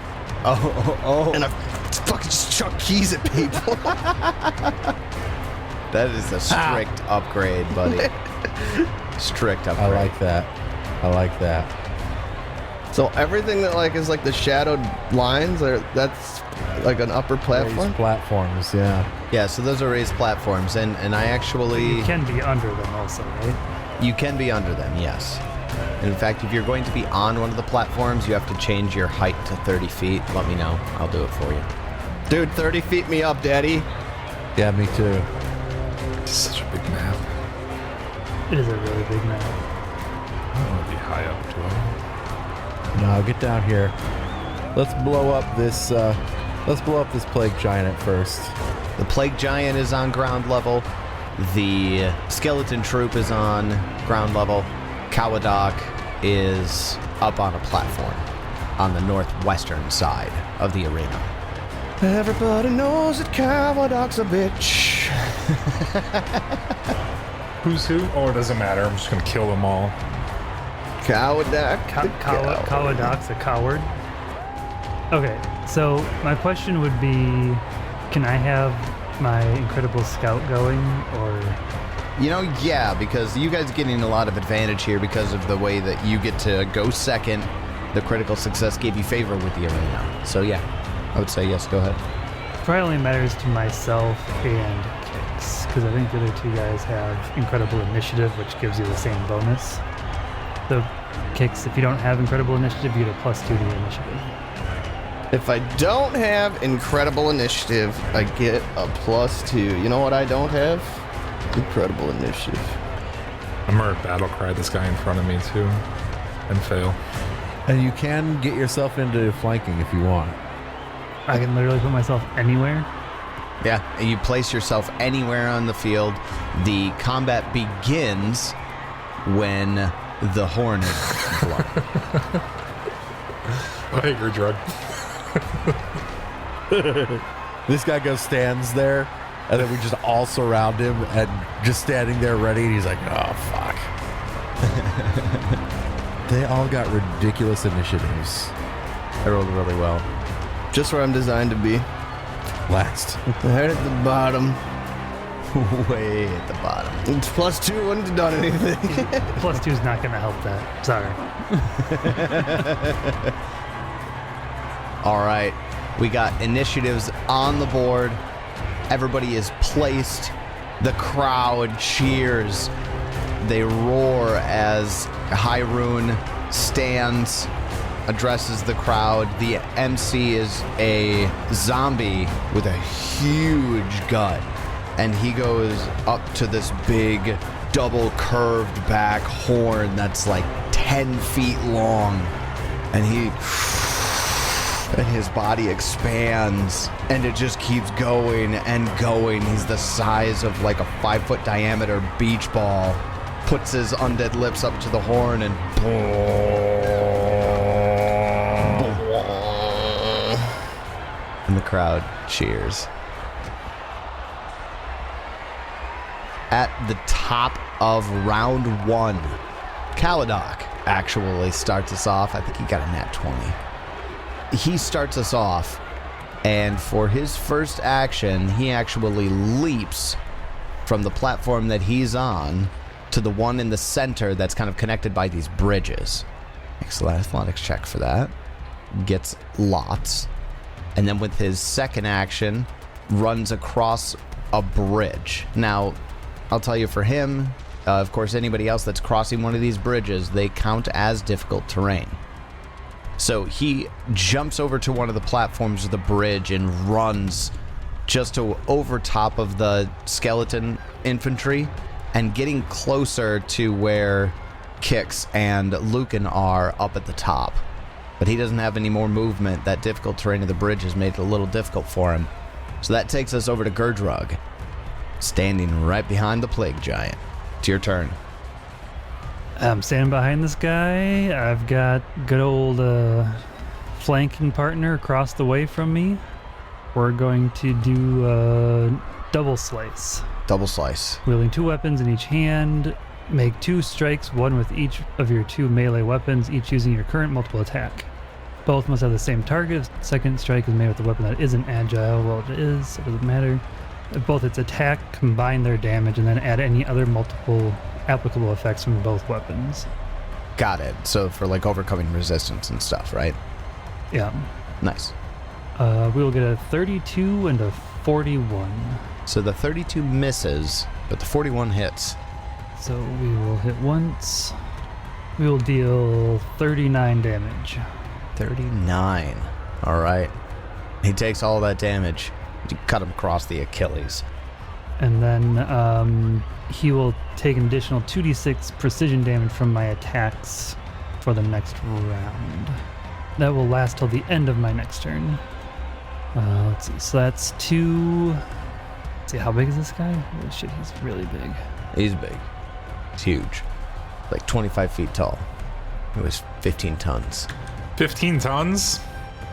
Oh. And I fucking just chuck keys at people. That is a strict upgrade, buddy. Strict upgrade. I like that. So everything that is the shadowed lines, that's like an upper platform? Raised platforms, yeah. Yeah, so those are raised platforms, and I actually... You can be under them also, right? You can be under them, yes. And in fact, if you're going to be on one of the platforms, you have to change your height to 30 feet. Let me know. I'll do it for you. Dude, 30 feet me up, daddy. Yeah, me too. It's such a big map. It is a really big map. I don't want to be high up to it. No, get down here. Let's blow up this plague giant at first. The plague giant is on ground level. The skeleton troop is on ground level. Kawadak is up on a platform on the northwestern side of the arena. Everybody knows that Kawadak's a bitch. Who's who? Oh, it doesn't matter. I'm just going to kill them all. Kawadak. Kawadak's a coward. Okay, so my question would be, can I have my Incredible Scout going, or... Yeah, because you guys are getting a lot of advantage here because of the way that you get to go second. The critical success gave you favor with the arena. So yeah, I would say yes, go ahead. Probably only matters to myself and Kix, because I think the other two guys have Incredible Initiative, which gives you the same bonus. So Kix, if you don't have Incredible Initiative, you get a +2 to your initiative. If I don't have incredible initiative, I get a +2. You know what I don't have? Incredible initiative. I'm gonna battle cry this guy in front of me too, and fail. And you can get yourself into flanking if you want. I can literally put myself anywhere. Yeah, and you place yourself anywhere on the field. The combat begins when the horn is blown. Oh, hey, you're drug. This guy stands there, and then we just all surround him and just standing there ready, and he's like, oh, fuck. They all got ridiculous initiatives. I rolled really well. Just where I'm designed to be. Last. Right at the bottom. Way at the bottom. It's +2 wouldn't have done anything. +2 is not going to help that. Sorry. All right, we got initiatives on the board. Everybody is placed. The crowd cheers. They roar as Highrune stands, addresses the crowd. The MC is a zombie with a huge gut, and he goes up to this big double curved back horn that's like 10 feet long, and his body expands, and it just keeps going and going. He's the size of like a 5-foot diameter beach ball. Puts his undead lips up to the horn and the crowd cheers. At the top of round 1, Kaladoc actually starts us off. I think he got a nat 20. He starts us off, and for his first action, he actually leaps from the platform that he's on to the one in the center that's kind of connected by these bridges. Makes an athletics check for that. Gets lots. And then with his second action, runs across a bridge. Now, I'll tell you, for him, of course, anybody else that's crossing one of these bridges, they count as difficult terrain. So he jumps over to one of the platforms of the bridge and runs just to over top of the skeleton infantry, and getting closer to where Kix and Lucan are up at the top. But he doesn't have any more movement. That difficult terrain of the bridge has made it a little difficult for him. So that takes us over to Gurdrug, standing right behind the Plague Giant. It's your turn. I'm standing behind this guy. I've got good old flanking partner across the way from me. We're going to do double slice. Double slice. Wielding 2 weapons in each hand. Make 2 strikes, one with each of your 2 melee weapons, each using your current multiple attack. Both must have the same target. Second strike is made with a weapon that isn't agile. Well, it is. It doesn't matter. If both its attack, combine their damage, and then add any other multiple applicable effects from both weapons. Got it. So for like overcoming resistance and stuff, right? Yeah. Nice. We will get a 32 and a 41. So the 32 misses, but the 41 hits. So we will hit once. We will deal 39 damage. 39. All right. He takes all that damage. You cut him across the Achilles. And then he will take an additional 2d6 precision damage from my attacks for the next round. That will last till the end of my next turn. Let's see. So that's 2. Let's see, how big is this guy? Holy shit, he's really big. He's big. He's huge. Like 25 feet tall. He weighs 15 tons. 15 tons?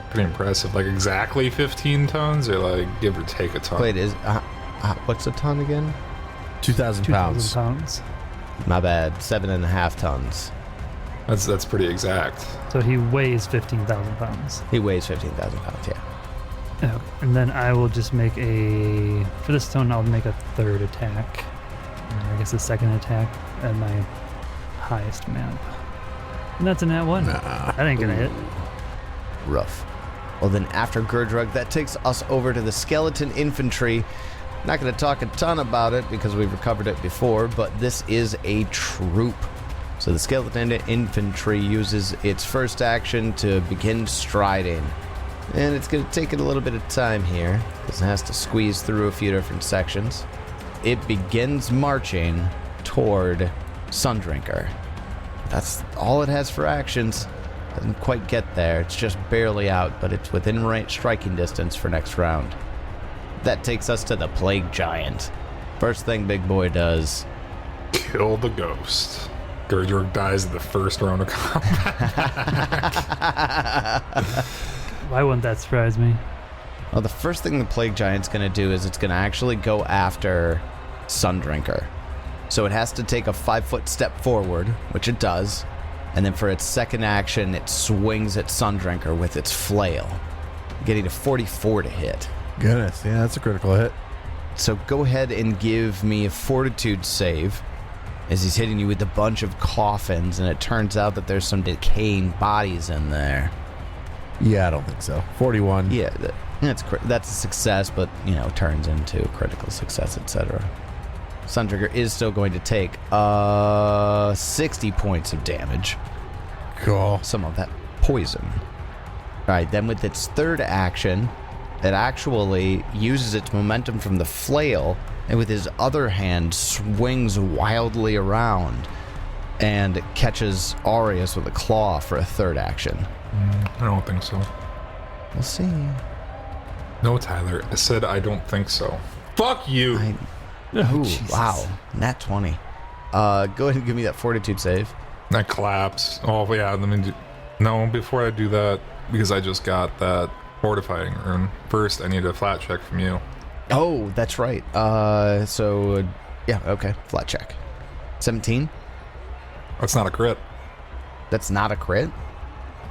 Pretty impressive. Like exactly 15 tons, or like give or take a ton? Wait, what's a ton again? 2,000 pounds. 2,000 pounds. My bad. 7.5 tons. That's pretty exact. So he weighs 15,000 pounds. He weighs 15,000 pounds, yeah. Okay. And then I will just make for this stone, I'll make a third attack. Or I guess a second attack at my highest map. And that's a nat 1. That ain't gonna hit. Rough. Well, then after Gurdrug, that takes us over to the skeleton infantry. Not going to talk a ton about it because we've recovered it before, but this is a troop. So the skeleton infantry uses its first action to begin striding. And it's going to take it a little bit of time here, because it has to squeeze through a few different sections. It begins marching toward Sundrinker. That's all it has for actions. Doesn't quite get there. It's just barely out, but it's within striking distance for next round. That takes us to the Plague Giant. First thing Big Boy does. Kill the ghost. Gurdjorg dies in the first round of combat. Why wouldn't that surprise me? Well, the first thing the Plague Giant's going to do is it's going to actually go after Sundrinker. So it has to take a 5-foot step forward, which it does. And then for its second action, it swings at Sundrinker with its flail, getting a 44 to hit. Goodness, yeah, that's a critical hit. So go ahead and give me a fortitude save as he's hitting you with a bunch of coffins, and it turns out that there's some decaying bodies in there. Yeah, I don't think so. 41. Yeah, that's a success, but, turns into critical success, etc. Sundrinker is still going to take 60 points of damage. Cool. Some of that poison. Alright, then with its third action, it actually uses its momentum from the flail, and with his other hand swings wildly around and catches Aureus with a claw for a third action. I don't think so. We'll see. No, Tyler. I said I don't think so. Fuck you. Ooh, wow. Nat 20. Go ahead and give me that fortitude save. That collapse. Oh, yeah. No, before I do that, because I just got that fortifying rune. First, I need a flat check from you. Oh, that's right. Yeah, okay. Flat check. 17? That's not a crit. That's not a crit?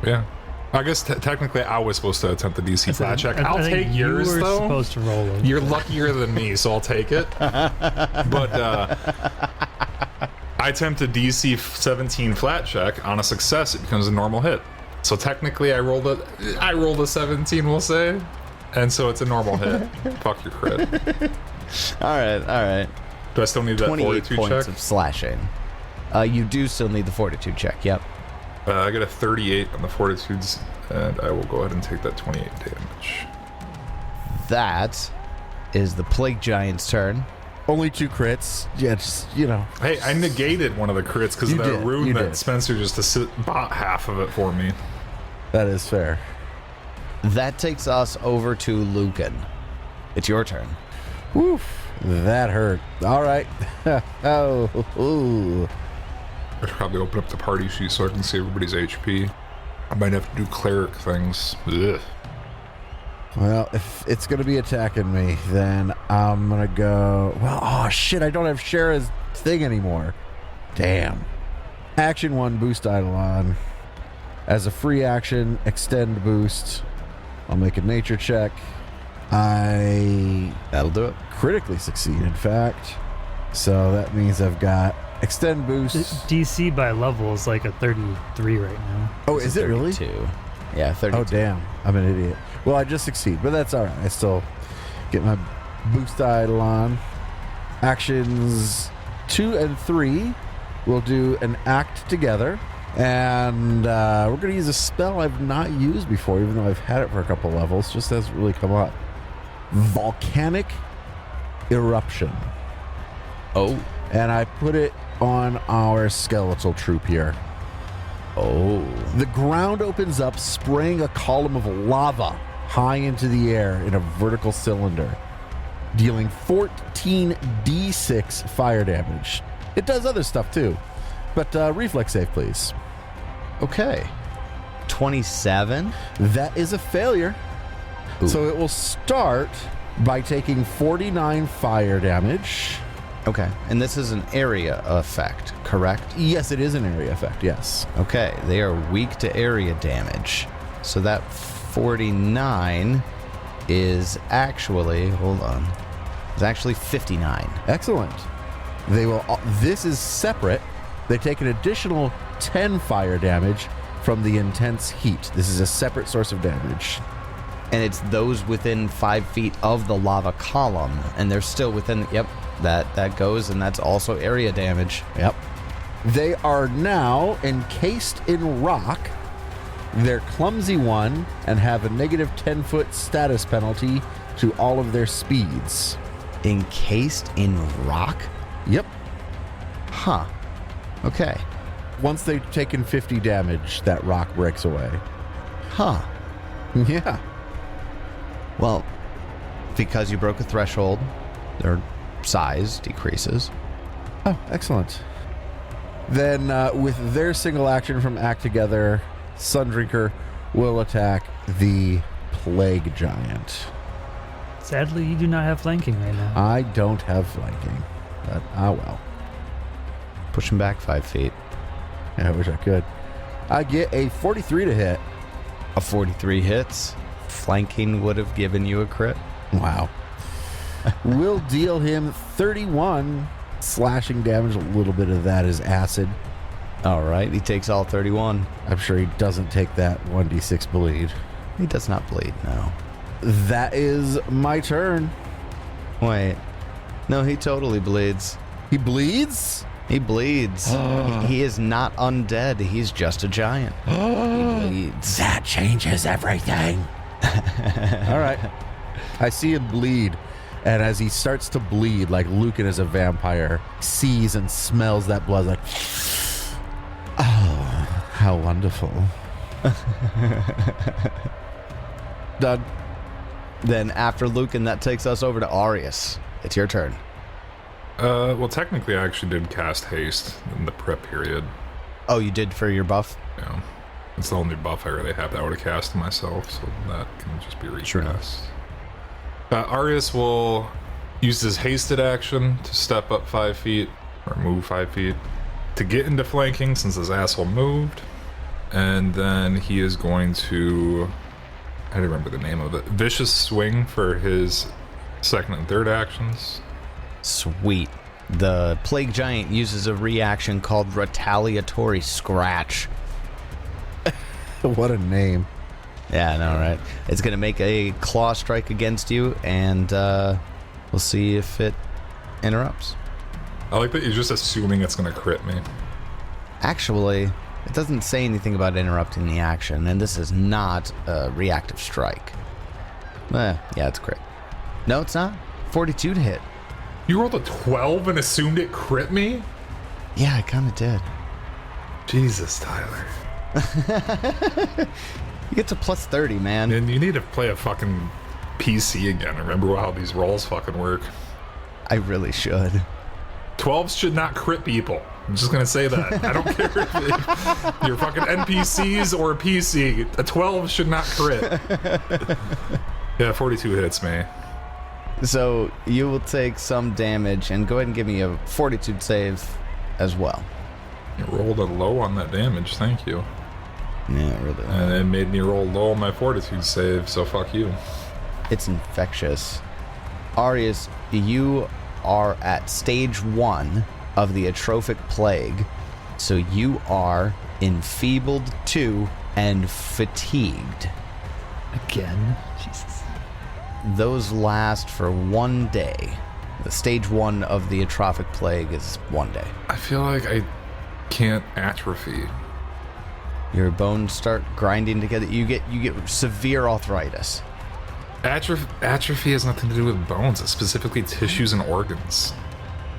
Yeah. I guess technically I was supposed to attempt the DC flat check. I I'll think take yours, you were though. supposed to roll it. You're luckier than me, so I'll take it. But I attempt a DC 17 flat check. On a success, it becomes a normal hit. So technically, I rolled a 17, we'll say, and so it's a normal hit. Fuck your crit. All right. Do I still need that 28 fortitude points check? of slashing. You do still need the fortitude check, yep. I got a 38 on the fortitudes, and I will go ahead and take that 28 damage. That is the Plague Giant's turn. Only 2 crits. Yeah, just, Hey, I negated one of the crits because of You that did, rune you that did. Spencer just bought half of it for me. That is fair. That takes us over to Lucan. It's your turn. Woof. That hurt. All right. Ooh. I should probably open up the party sheet so I can see everybody's HP. I might have to do cleric things. Ugh. Well, if it's going to be attacking me, then I'm going to go... Well, oh, shit, I don't have Shaira's thing anymore. Damn. Action 1, boost Eidolon. As a free action, extend boost. I'll make a nature check. That'll do it. Critically succeed, in fact. So that means I've got extend boost. DC by level is like a 33 right now. Oh, is it really? 32. Yeah, 32. Oh, damn. I'm an idiot. Well, I just succeed, but that's all right. I still get my boost Eidolon. Actions 2 and 3 will do an act together. And we're going to use a spell I've not used before, even though I've had it for a couple levels. Just hasn't really come up. Volcanic Eruption. Oh. And I put it on our skeletal troop here. Oh. The ground opens up, spraying a column of lava high into the air in a vertical cylinder, dealing 14d6 fire damage. It does other stuff too, but reflex save, please. Okay. 27. That is a failure. Ooh. So it will start by taking 49 fire damage. Okay. And this is an area effect, correct? Yes, it is an area effect, yes. Okay. They are weak to area damage. So that 49 is actually, hold on, is actually 59. Excellent. They will. This is separate. They take an additional 10 fire damage from the intense heat. This is a separate source of damage. And it's those within 5 feet of the lava column, and they're still within. Yep, that goes, and that's also area damage. Yep. They are now encased in rock They're clumsy 1 and have a negative 10-foot status penalty to all of their speeds. Encased in rock? Yep. Huh. Okay. Once they've taken 50 damage, that rock breaks away. Huh. Yeah. Well, because you broke a threshold, their size decreases. Oh, excellent. Then, with their single action from Act Together, Sundrinker will attack the Plague Giant. Sadly, you do not have flanking right now. I don't have flanking, but well. Push him back 5 feet. Yeah, I wish I could. I get a 43 to hit. A 43 hits. Flanking would have given you a crit. Wow. We'll deal him 31 slashing damage. A little bit of that is acid. All right, he takes all 31. I'm sure he doesn't take that 1d6 bleed. He does not bleed, no. That is my turn. Wait. No, he totally bleeds. He bleeds? He bleeds. He is not undead. He's just a giant. He bleeds. That changes everything. All right. I see him bleed. And as he starts to bleed, like Lucan as a vampire, sees and smells that blood, like, oh, how wonderful. Done. Then after Lucan, that takes us over to Arius. It's your turn. Well, technically, I actually did cast haste in the prep period. Oh, you did for your buff? Yeah. It's the only buff I really have that I would have cast myself, so that can just be recast. Sure enough. Arius will use his hasted action to step up 5 feet, or move 5 feet, to get into flanking since his asshole moved. And then he is going to, I don't remember the name of it, Vicious Swing for his second and third actions. Sweet. The Plague Giant uses a reaction called Retaliatory Scratch. What a name. Yeah, I know, right? It's going to make a claw strike against you, and we'll see if it interrupts. I like that you're just assuming it's going to crit me. Actually, it doesn't say anything about interrupting the action, and this is not a reactive strike. Yeah, it's crit. No, it's not. 42 to hit. You rolled a 12 and assumed it crit me? Yeah, I kind of did. Jesus, Tyler. You get to plus 30, man. And you need to play a fucking PC again. Remember how these rolls fucking work. I really should. 12s should not crit people. I'm just gonna say that. I don't care if you're fucking NPCs or a PC. A 12 should not crit. Yeah, 42 hits me. So you will take some damage, and go ahead and give me a fortitude save as well. You rolled a low on that damage, thank you. Yeah, really. And it made me roll low on my fortitude save, so fuck you. It's infectious. Arius, you are at stage 1 of the atrophic plague, so you are enfeebled 2 and fatigued. Again? Jesus. Those last for 1 day. The stage 1 of the atrophic plague is 1 day. I feel like I can't atrophy. Your bones start grinding together. You get severe arthritis. Atrophy has nothing to do with bones. It's specifically tissues and organs.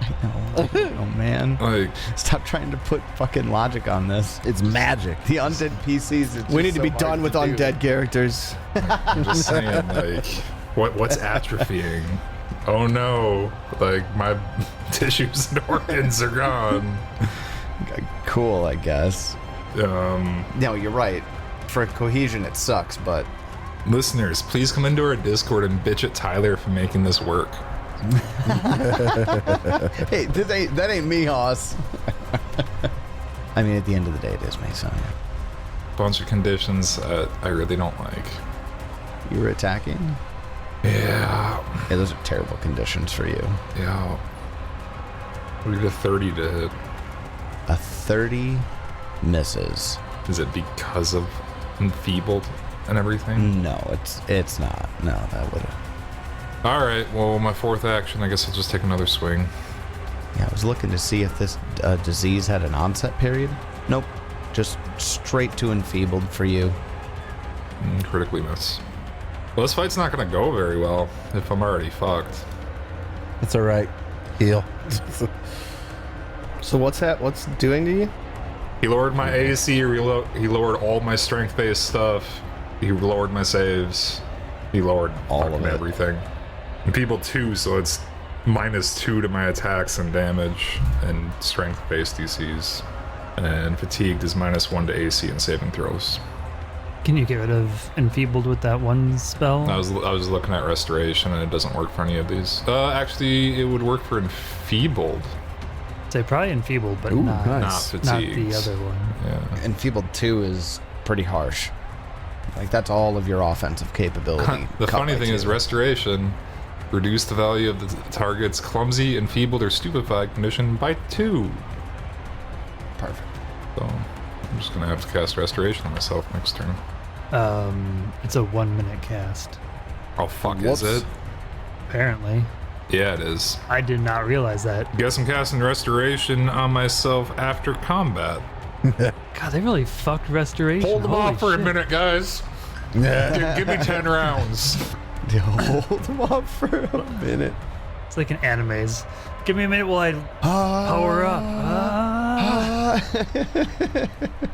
I know. Oh man. Like, Stop trying to put fucking logic on this. It's magic. The undead PCs. We need to be done with undead characters. I'm just saying, like, what's atrophying? Oh no, like my tissues and organs are gone. Cool, I guess. No, you're right. For cohesion, it sucks, but Listeners, please come into our Discord and bitch at Tyler for making this work. hey, that ain't me, Hoss. I mean, at the end of the day, it is me, so yeah. Bunch of conditions I really don't like. You were attacking? Yeah. Yeah, those are terrible conditions for you. Yeah. We did a 30 to hit. A 30 misses. Is it because of enfeebled and everything? No, it's not. No, that would have. Alright, well, my fourth action, I guess I'll just take another swing. Yeah, I was looking to see if this disease had an onset period. Nope. Just straight to enfeebled for you. Critically miss. Well, this fight's not going to go very well if I'm already fucked. That's all right. Heal. So what's doing to you? He lowered my AC, he lowered all my strength-based stuff, he lowered my saves, he lowered All of fucking it. everything. And people too, so it's -2 to my attacks and damage and strength-based DCs. And fatigued is -1 to AC and saving throws. Can you get rid of enfeebled with that one spell? I was looking at restoration and it doesn't work for any of these. Actually, it would work for enfeebled, Say probably enfeebled, but Ooh, not, nice. not not fatigued. the other one. Yeah. Enfeebled 2 is pretty harsh. Like, that's all of your offensive capability. The cut funny by thing is, 2. restoration reduce the value of the target's clumsy, enfeebled, or stupefied condition by 2. Perfect. So I'm just gonna have to cast restoration on myself next turn. It's a 1 minute cast. Oh fuck, Whoops. is it? Apparently, Yeah, it is. I did not realize that. Guess I'm casting restoration on myself after combat. God, they really fucked restoration. Hold them Holy off for a shit. minute, guys. Give me 10 rounds. Hold them up for a minute. It's like an animes. Give me a minute while I power up.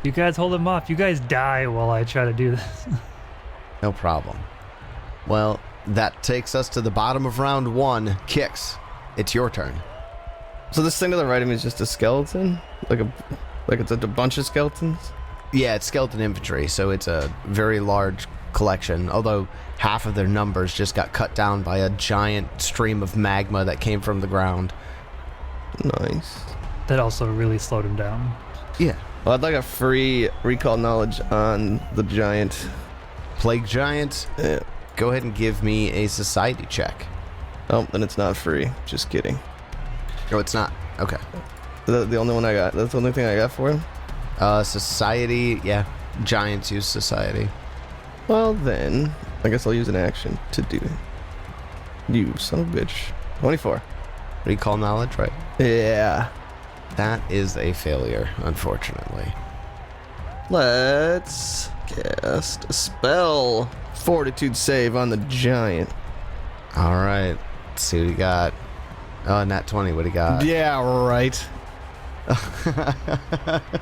You guys hold them off. You guys die while I try to do this. No problem. Well, that takes us to the bottom of round 1. Kicks. It's your turn. So this thing to the right of me is just a skeleton? Like it's a bunch of skeletons? Yeah, it's skeleton infantry, so it's a very large collection, although half of their numbers just got cut down by a giant stream of magma that came from the ground. Nice. That also really slowed him down. Yeah. Well, I'd like a free recall knowledge on the giant. Plague Giant, Yeah. go ahead and give me a society check. Oh, then it's not free. Just kidding. Oh, it's not. Okay. The only one I got. That's the only thing I got for him? Society, yeah. Giants use society. Well, then, I guess I'll use an action to do it. You son of a bitch. 24. Recall knowledge, right? Yeah. That is a failure, unfortunately. Let's cast a spell. Fortitude save on the giant. All right. Let's see what he got. Oh, nat 20. What he got? Yeah, right.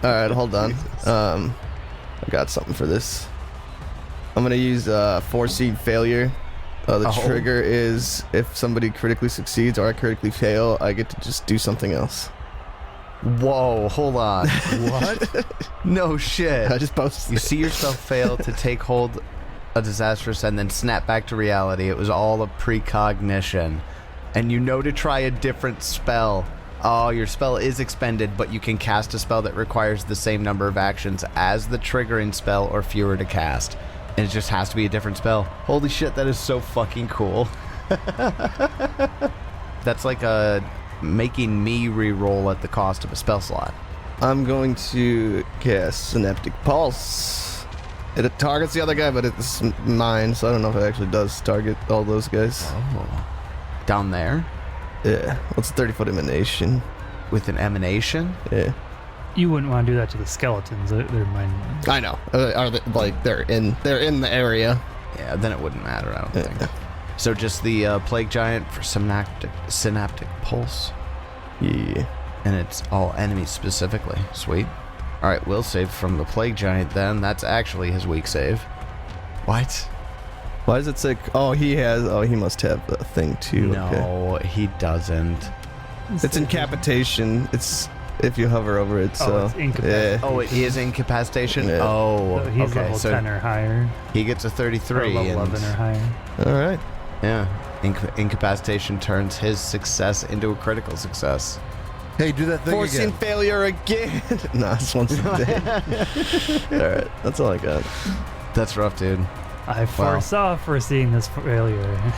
Alright, hold on. I got something for this. I'm gonna use foreseed failure. The Oh. trigger is if somebody critically succeeds or I critically fail, I get to just do something else. Whoa, hold on. What? No shit. I just posted You it. see yourself fail to take hold of disastrous and then snap back to reality. It was all a precognition. And you know to try a different spell. Oh, your spell is expended, but you can cast a spell that requires the same number of actions as the triggering spell or fewer to cast. And it just has to be a different spell. Holy shit, that is so fucking cool. That's like making me re-roll at the cost of a spell slot. I'm going to cast Synaptic Pulse. It targets the other guy, but it's mine, so I don't know if it actually does target all those guys. Oh. Down there? Yeah. What's 30-foot emanation? With an emanation? Yeah. You wouldn't want to do that to the skeletons. They're mine. I know. Are they, like they're in the area? Yeah, then it wouldn't matter, I don't Yeah. think. So just the Plague Giant for synaptic Pulse. Yeah. And it's all enemies specifically. Sweet. Alright, will save from the Plague Giant then. That's actually his weak save. What? Why does it say? Oh, he must have a thing too. Okay. No, he doesn't. It's incapitation. It's if you hover over it. So it's incapacitation. Oh, it is incapacitation? Yeah. Oh, So he's okay. level So 10 or higher. he gets a Or 33. level and 11 or higher. All right. yeah, incapacitation turns his success into a critical success. Hey, do that thing Forcing again. failure again. Nah, this one's a day. All right, that's all I got. That's rough, dude. I foresaw foreseeing this failure.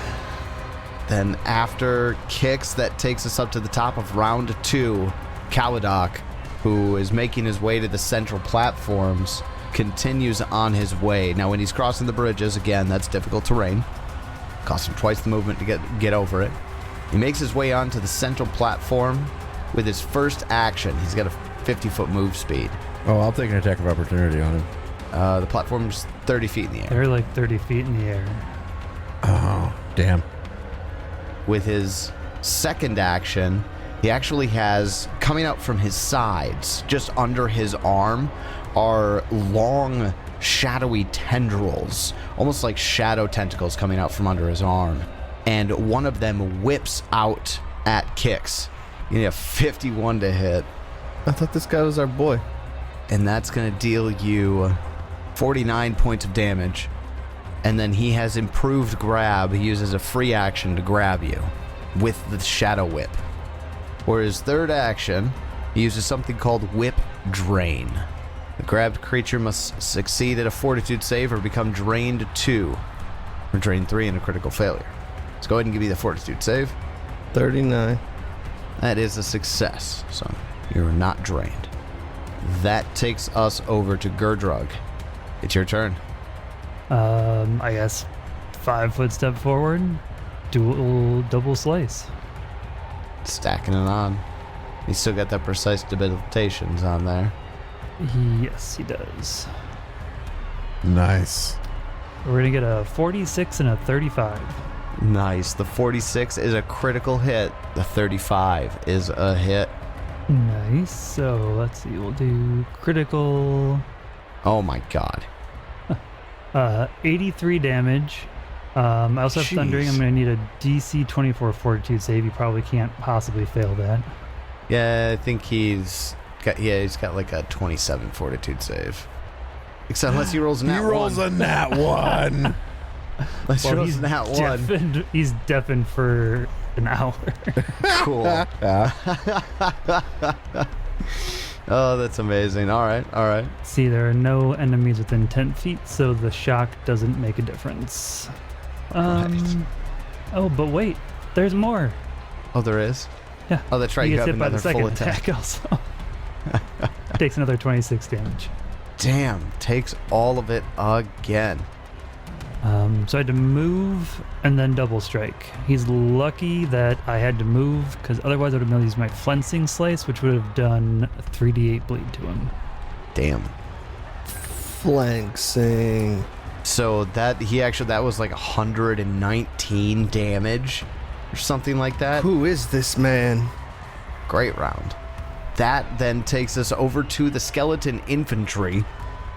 Then after kicks, that takes us up to the top of round 2. Caladoc, who is making his way to the central platforms, continues on his way. Now, when he's crossing the bridges, again, that's difficult terrain. Costs him twice the movement to get over it. He makes his way onto the central platform with his first action. He's got a 50-foot move speed. Oh, I'll take an attack of opportunity on him. The platform's 30 feet in the air. They're like 30 feet in the air. Oh, damn. With his second action, he actually has, coming out from his sides, just under his arm, are long, shadowy tendrils, almost like shadow tentacles coming out from under his arm. And one of them whips out at Kix. You need a 51 to hit. I thought this guy was our boy. And that's going to deal you 49 points of damage. And then he has improved grab. He uses a free action to grab you with the Shadow Whip. For his third action, he uses something called Whip Drain. The grabbed creature must succeed at a Fortitude save or become drained 2, or drain 3 in a critical failure. Let's go ahead and give me the Fortitude save. 39. That is a success, so you're not drained. That takes us over to Gurdrug. It's your turn. I guess 5 foot step forward, double slice. Stacking it on. He's still got that precise debilitations on there. Yes, he does. Nice. We're gonna get a 46 and a 35. Nice. The 46 is a critical hit. The 35 is a hit. Nice. So let's see. We'll do critical. Oh my god. 83 damage. I also have Jeez. thundering. I'm gonna need a DC 24 Fortitude save. You probably can't possibly fail that. Yeah, I think he's got like a 27 Fortitude save. Except unless he rolls a nat He rolls one. a nat 1. Unless he rolls a nat one. Deafened, he's deafened for an hour. Cool. Oh, that's amazing. All right. See, there are no enemies within 10 feet, so the shock doesn't make a difference. Right. Oh, but wait, there's more. Oh, there is? Yeah. Oh, that's right. He You gets have hit by the another second full attack. also. Takes another 26 damage. Damn. Takes all of it again. So I had to move and then double strike. He's lucky that I had to move, because otherwise I would have used my flensing slice, which would have done 3d8 bleed to him. Damn. Flanksing. So that was like 119 damage or something like that. Who is this man? Great round. That then takes us over to the skeleton infantry,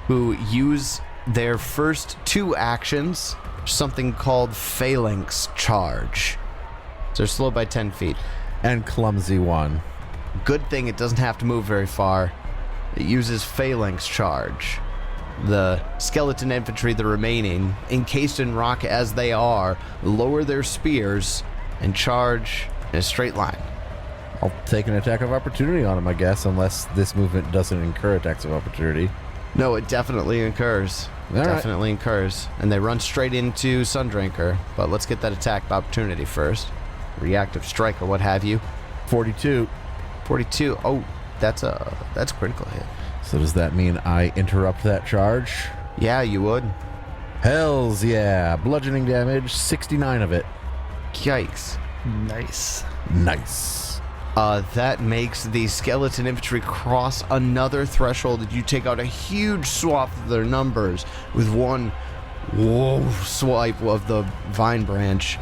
who use their first 2 actions, something called Phalanx Charge. So they're slowed by 10 feet. And clumsy 1. Good thing it doesn't have to move very far. It uses Phalanx Charge. The skeleton infantry, the remaining, encased in rock as they are, lower their spears and charge in a straight line. I'll take an attack of opportunity on him, I guess, unless this movement doesn't incur attacks of opportunity. No, it definitely incurs. All right. Incurs. And they run straight into Sundrinker. But let's get that attack of opportunity first. Reactive strike or what have you. 42. 42. Oh, that's a critical hit. So does that mean I interrupt that charge? Yeah, you would. Hells yeah. Bludgeoning damage, 69 of it. Yikes. Nice. Nice. That makes the skeleton infantry cross another threshold. You take out a huge swath of their numbers with one swipe of the vine branch.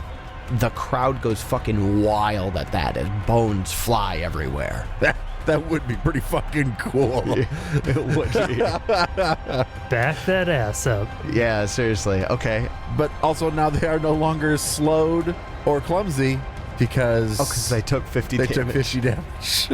The crowd goes fucking wild at that as bones fly everywhere. That would be pretty fucking cool. It would be. Back that ass up. Yeah, seriously. Okay. But also now they are no longer slowed or clumsy because Because they took 50 they damage. took 50 damage.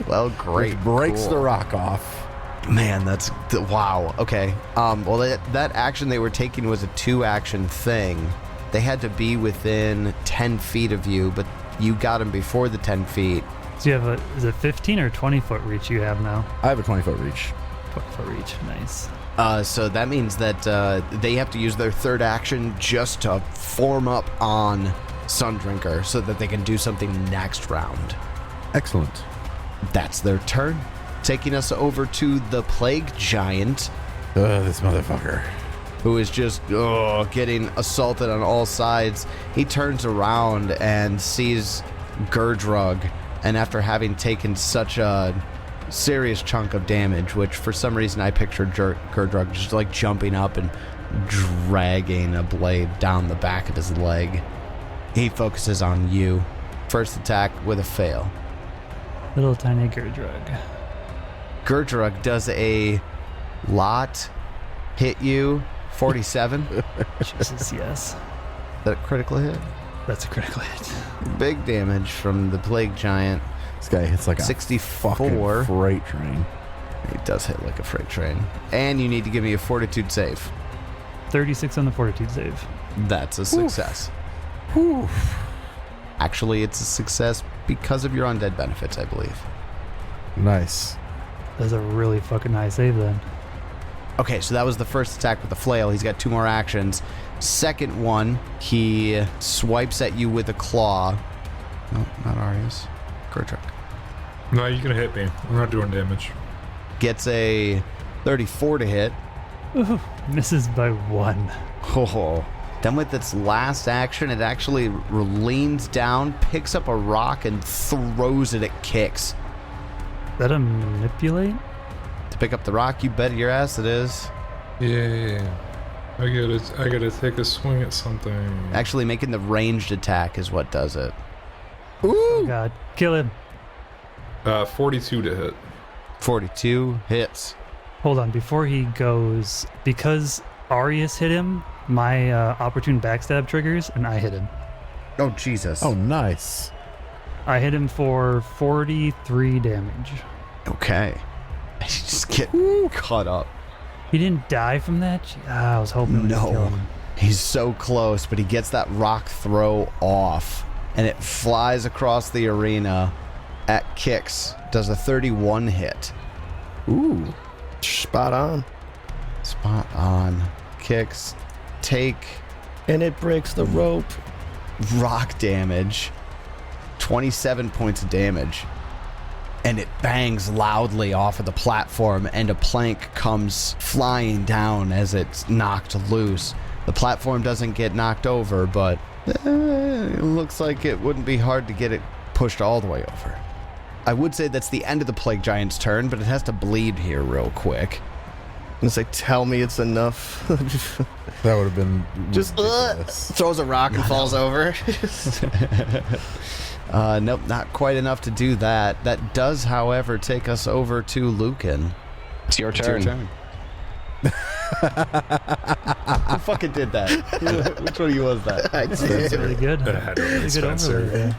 Well, great. Which breaks Cool. the rock off. Man, that's wow. Okay. Well, that action they were taking was a 2-action thing. They had to be within 10 feet of you, but you got them before the 10 feet. So you have is it 15 or 20 foot reach you have now? I have a 20-foot reach. 20 foot reach. Nice. So that means that they have to use their third action just to form up on Sundrinker so that they can do something next round. Excellent. That's their turn. Taking us over to the Plague Giant, This motherfucker. who is just getting assaulted on all sides. He turns around and sees Gurdrug, and after having taken such a serious chunk of damage, which for some reason I pictured Gurdrug just like jumping up and dragging a blade down the back of his leg. He focuses on you. First attack with a fail. Little tiny Gurdrug. Gurdrug does a lot hit you. 47. Jesus, yes. Is that a critical hit? That's a critical hit. Big damage from the Plague Giant. This guy hits like a 64. fucking freight train. He does hit like a freight train. And you need to give me a fortitude save. 36 on the fortitude save. That's a success. Oof. Actually, it's a success because of your undead benefits, I believe. Nice. That's a really fucking high save then. Okay, so that was the first attack with the flail. He's got 2 more actions. Second one, he swipes at you with a claw. No, not Arius. Gurdrug. No, you can hit me. I'm not doing damage. Gets a 34 to hit. Ooh, misses by 1. Oh. Then with its last action, it actually leans down, picks up a rock, and throws it at Kix. Is that a manipulate? To pick up the rock, you bet your ass it is. Yeah. I gotta take a swing at something. Actually, making the ranged attack is what does it. Oh god, kill him. 42 to hit. 42 hits. Hold on, before he goes, because Arius hit him, my opportune backstab triggers, and I hit him. Oh, Jesus. Oh, nice. I hit him for 43 damage. Okay. I just get caught up. He didn't die from that? I was hoping it would kill No. him. He's so close, but he gets that rock throw off, and it flies across the arena at Kix. Does a 31 hit. Ooh. Spot on. Spot on. Kix. Take And it breaks the rope. rock damage. 27 points of damage. And it bangs loudly off of the platform, and a plank comes flying down as it's knocked loose. The platform doesn't get knocked over, but it looks like it wouldn't be hard to get it pushed all the way over. I would say that's the end of the Plague Giant's turn, but it has to bleed here real quick. I'm gonna say, tell me it's enough. That would have been Just ridiculous. throws a rock and falls over. Nope, not quite enough to do that. That does, however, take us over to Lucan. It's your turn. It's your turn. Who fucking did that? Which one of you was that? That's really good. Really good Spencer. overlay there.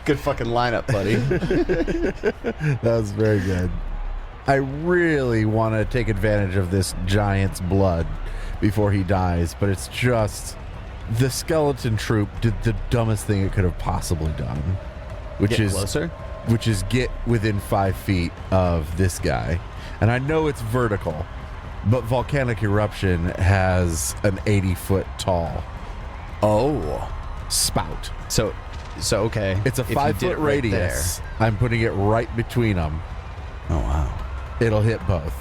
Good fucking lineup, buddy. That was very good. I really want to take advantage of this giant's blood before he dies, but it's just the skeleton troop did the dumbest thing it could have possibly done, which Get is closer. which is get within 5 feet of this guy. And I know it's vertical, but volcanic eruption has an 80-foot tall Oh, spout. so okay. It's a If you 5 did foot it right radius. I'm putting it right between them. there. Oh wow. It'll hit both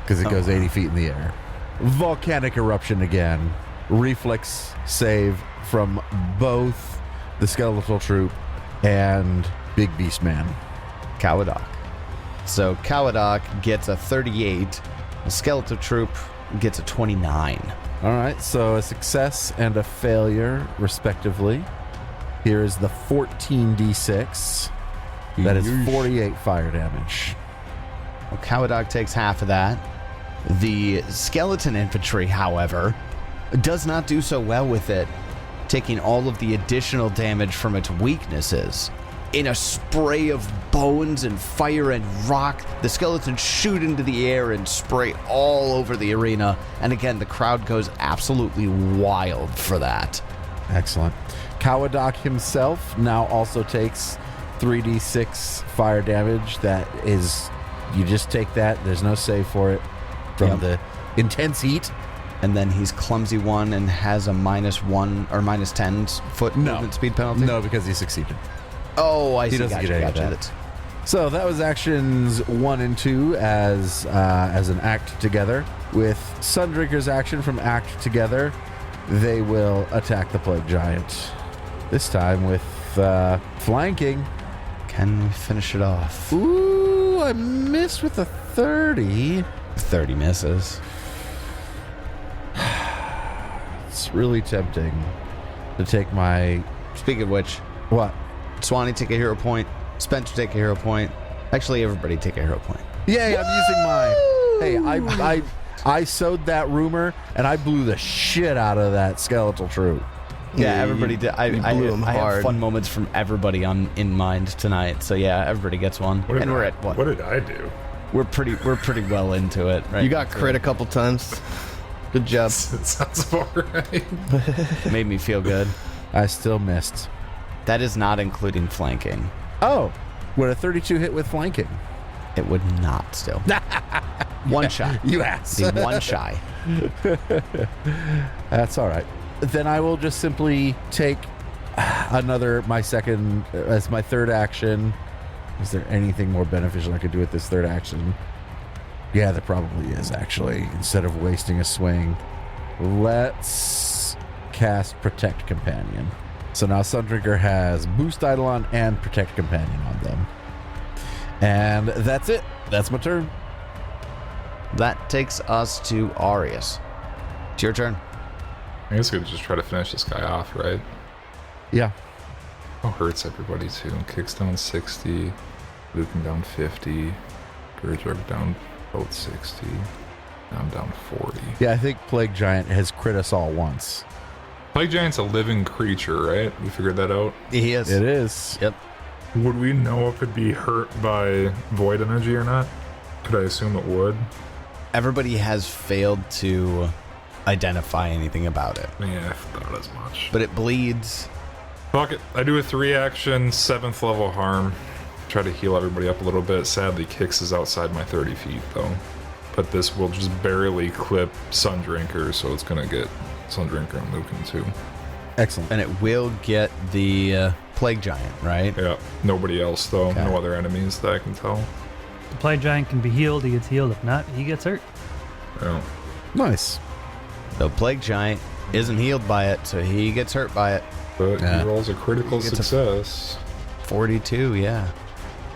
because it goes 80 feet in the air. Volcanic eruption again. Reflex save from both the skeletal troop and Big Beast Man. Kawadak. So Kawadak gets a 38. The skeletal troop gets a 29. All right, so a success and a failure, respectively. Here is the 14d6. That is 48 fire damage. Well, Kawadak takes half of that. The skeleton infantry, however, does not do so well with it, taking all of the additional damage from its weaknesses. In a spray of bones and fire and rock, the skeletons shoot into the air and spray all over the arena. And again, the crowd goes absolutely wild for that. Excellent. Kawadak himself now also takes 3d6 fire damage. That is, you just take that. There's no save for it from the intense heat. And then he's clumsy one and has a -1 or -10 foot movement speed penalty. No, because he succeeded. Oh, I see. doesn't Gotcha, get any of gotcha. that. So that was actions 1 and 2 as an act together. With Sundrinker's action from act together, they will attack the Plague Giant. This time with flanking. Can we finish it off? Ooh, I missed with a 30. 30 misses. It's really tempting to take my... Speaking of which, What? Swanee, take a hero point. Spencer, take a hero point. Actually, everybody take a hero point. Yay, I'm using mine. Hey, I sowed that rumor, and I blew the shit out of that skeletal troop. Yeah, Yeah, everybody you- did. I you blew have 'em hard. fun moments from everybody in mind tonight. So yeah, everybody gets one, What did and we're I- at what? What did I do? We're pretty well into it, right? You got crit a couple times. Good job. It sounds about right. Made me feel good. I still missed. That is not including flanking. Oh, would a 32 hit with flanking? It would not still. One shy. You ass. The one shy. That's all right. Then I will just simply take my third action. Is there anything more beneficial I could do with this third action? Yeah, there probably is, actually. Instead of wasting a swing, let's cast Protect Companion. So now Sundrinker has Boost Eidolon and Protect Companion on them. And that's it. That's my turn. That takes us to Arius. It's your turn. I guess we could just try to finish this guy off, right? Yeah. Oh, hurts everybody too. Kicks down 60, Lucan down 50, Gurjug down both 60. I'm down 40. Yeah, I think Plague Giant has crit us all once. Plague Giant's a living creature, right? We figured that out. He is. It is. Yep. Would we know if it'd be hurt by void energy or not? Could I assume it would? Everybody has failed to identify anything about it, Yeah, I thought as much. but it bleeds. Fuck it. I do a 3-action, 7th level harm. Try to heal everybody up a little bit. Sadly, Kix is outside my 30 feet, though. But this will just barely clip Sundrinker, so it's going to get Sundrinker and Lucan, too. Excellent. And it will get the Plague Giant, right? Yeah, nobody else, though. Okay. No other enemies that I can tell. The Plague Giant can be healed. He gets healed. If not, he gets hurt. Yeah. Nice. The Plague Giant isn't healed by it, so he gets hurt by it. But Yeah. he rolls a critical He gets a- success. 42, yeah.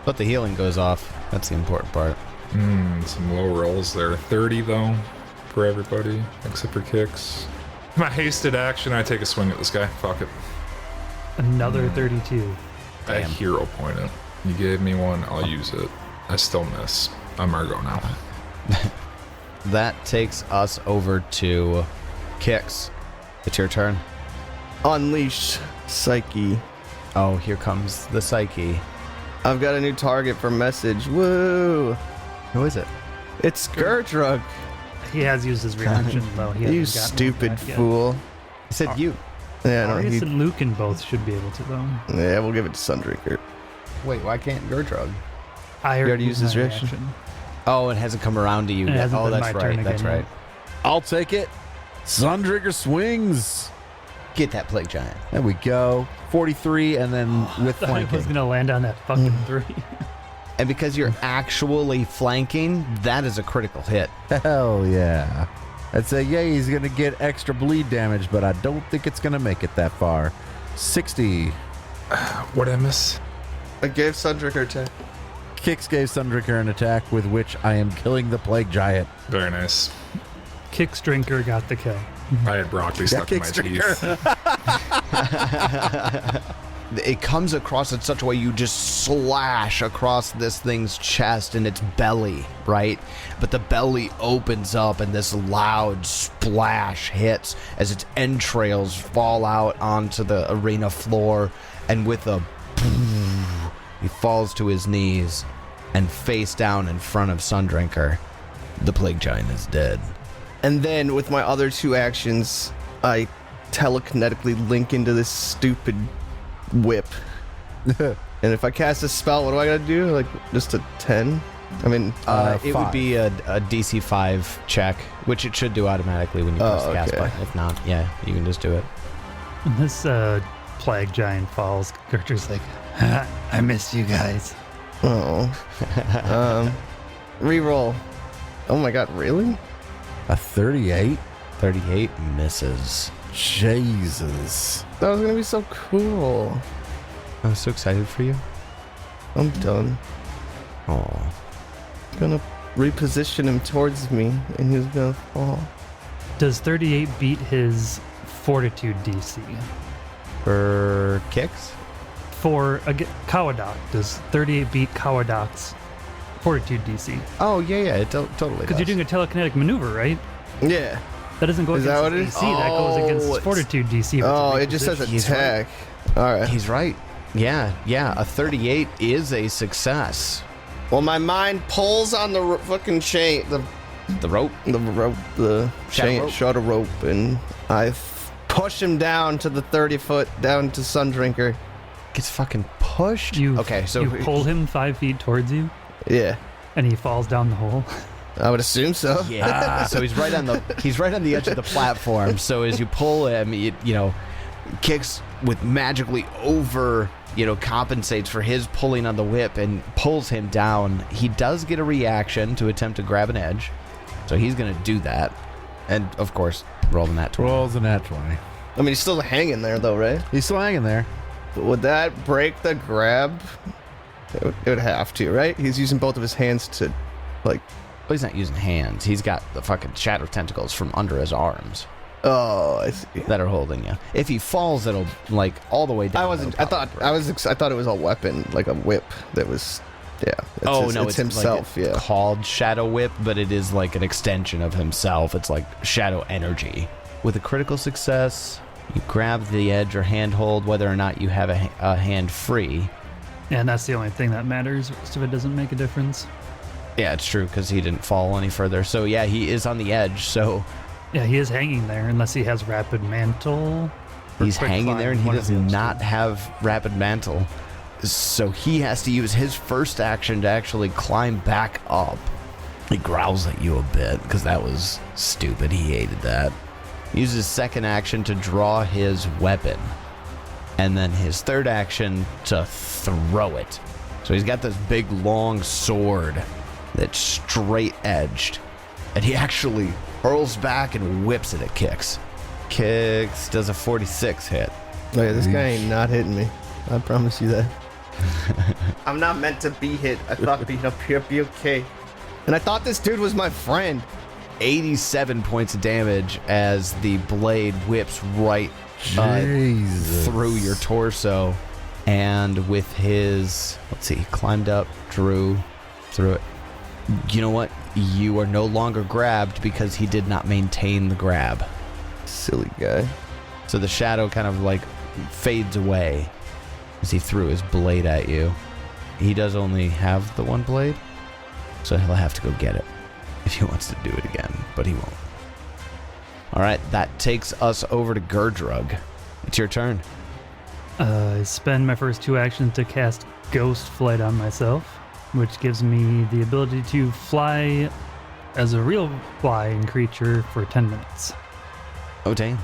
But the healing goes off. That's the important part. Some low rolls there. 30, though, for everybody, except for Kix. My hasted action, I take a swing at this guy. Fuck it. Another 32. I Damn. hero point it. You gave me one, I'll use it. I still miss. I'm Margo now. That takes us over to Kix. It's your turn. Unleash Psyche. Oh, here comes the Psyche. I've got a new target for message. Woo! Who is it? It's Gurtrug. He has used his reaction, though. He You hasn't gotten one stupid back yet. fool. I said you. Yeah, no, Arius and Lucan both should be able to, though. yeah, we'll give it to Sundrinker. Wait, why can't Gurtrug? I already used his my reaction? Oh, it hasn't come around to you It yet. hasn't Oh, been that's my turn right. That's again right. I'll take it. Sundrinker swings. Get that Plague Giant. There we go. 43, and then with I was flanking. going to land on that fucking 3. And because you're actually flanking, that is a critical hit. Hell yeah. I'd say, yeah, he's going to get extra bleed damage, but I don't think it's going to make it that far. 60. What'd I miss? I gave Sundrinker attack. Kix gave Sundrinker an attack with which I am killing the Plague Giant. Very nice. Kix Drinker got the kill. I had broccoli stuck in my teeth. It comes across in such a way you just slash across this thing's chest and its belly, right? But the belly opens up and this loud splash hits as its entrails fall out onto the arena floor, and with a he falls to his knees and face down in front of Sundrinker. The Plague Giant is dead. And then with my other two actions, I telekinetically link into this stupid whip. And if I cast a spell, what do I gotta do? Like, just a 10? I mean, It would be a DC 5 check, which it should do automatically when you press the cast okay. button. If not, yeah, you can just do it. When this Plague Giant falls, Gertrude's like, I missed you guys. oh. Reroll. Oh my god, really? A 38? 38 misses. Jesus. That was gonna be so cool. I was so excited for you. I'm done. Oh. gonna reposition him towards me, and he's gonna fall. Does 38 beat his fortitude DC? For kicks? For Kawadok, does 38 beat Kawadok's fortitude DC? Oh, yeah, it totally Because you're doing a telekinetic maneuver, right? Yeah. That doesn't go Is against that what his it is? AC. That goes against his it's- fortitude DC. Oh, it just says He's attack. All right. He's right. Yeah, a 38 is a success. Well, my mind pulls on the fucking chain, The rope? the Shadow chain, rope. shadow rope, and I push him down to the 30 foot, down to Sundrinker. Gets fucking pushed? Okay, so you pull him 5 feet towards you, Yeah, and he falls down the hole. I would assume so. Yeah, so he's right on the edge of the platform. So as you pull him, Kicks with magically over, compensates for his pulling on the whip and pulls him down. He does get a reaction to attempt to grab an edge, so he's gonna do that, and of course, roll the nat 20. Rolls a nat 20. I mean, he's still hanging there, though, right? He's still hanging there. Would that break the grab? It would have to, right? He's using both of his hands to, like... Well, he's not using hands. He's got the fucking shadow tentacles from under his arms Oh, I see. that are holding you. If he falls, it'll all the way down. I thought it was a weapon, like a whip that was... Yeah. It's himself, it's yeah. called Shadow Whip, but it is like an extension of himself. It's like shadow energy. With a critical success, you grab the edge or handhold, whether or not you have a hand free. And that's the only thing that matters. The rest of it doesn't make a difference. Yeah, it's true, because he didn't fall any further. So yeah, he is on the edge, so... Yeah, he is hanging there, unless he has Rapid Mantle. or He's Quick hanging Climb, there, and he one of does the other not two. have Rapid Mantle. So he has to use his first action to actually climb back up. He growls at you a bit, because that was stupid. He hated that. Uses his second action to draw his weapon. And then his third action to throw it. So he's got this big, long sword that's straight-edged. And he actually hurls back and whips it at Kicks. Kicks does a 46 hit. Oh, yeah, this guy ain't not hitting me. I promise you that. I'm not meant to be hit. I thought being up here be okay. And I thought this dude was my friend. 87 points of damage as the blade whips right Jesus. through your torso. And with his, let's see, climbed up, drew, threw it. You know what? You are no longer grabbed because he did not maintain the grab. Silly guy. So the shadow kind of like fades away as he threw his blade at you. He does only have the one blade, so he'll have to go get it if he wants to do it again, but he won't. All right, that takes us over to Gurdrug. It's your turn. I spend my first 2 actions to cast Ghost Flight on myself, which gives me the ability to fly as a real flying creature for 10 minutes. Oh, dang.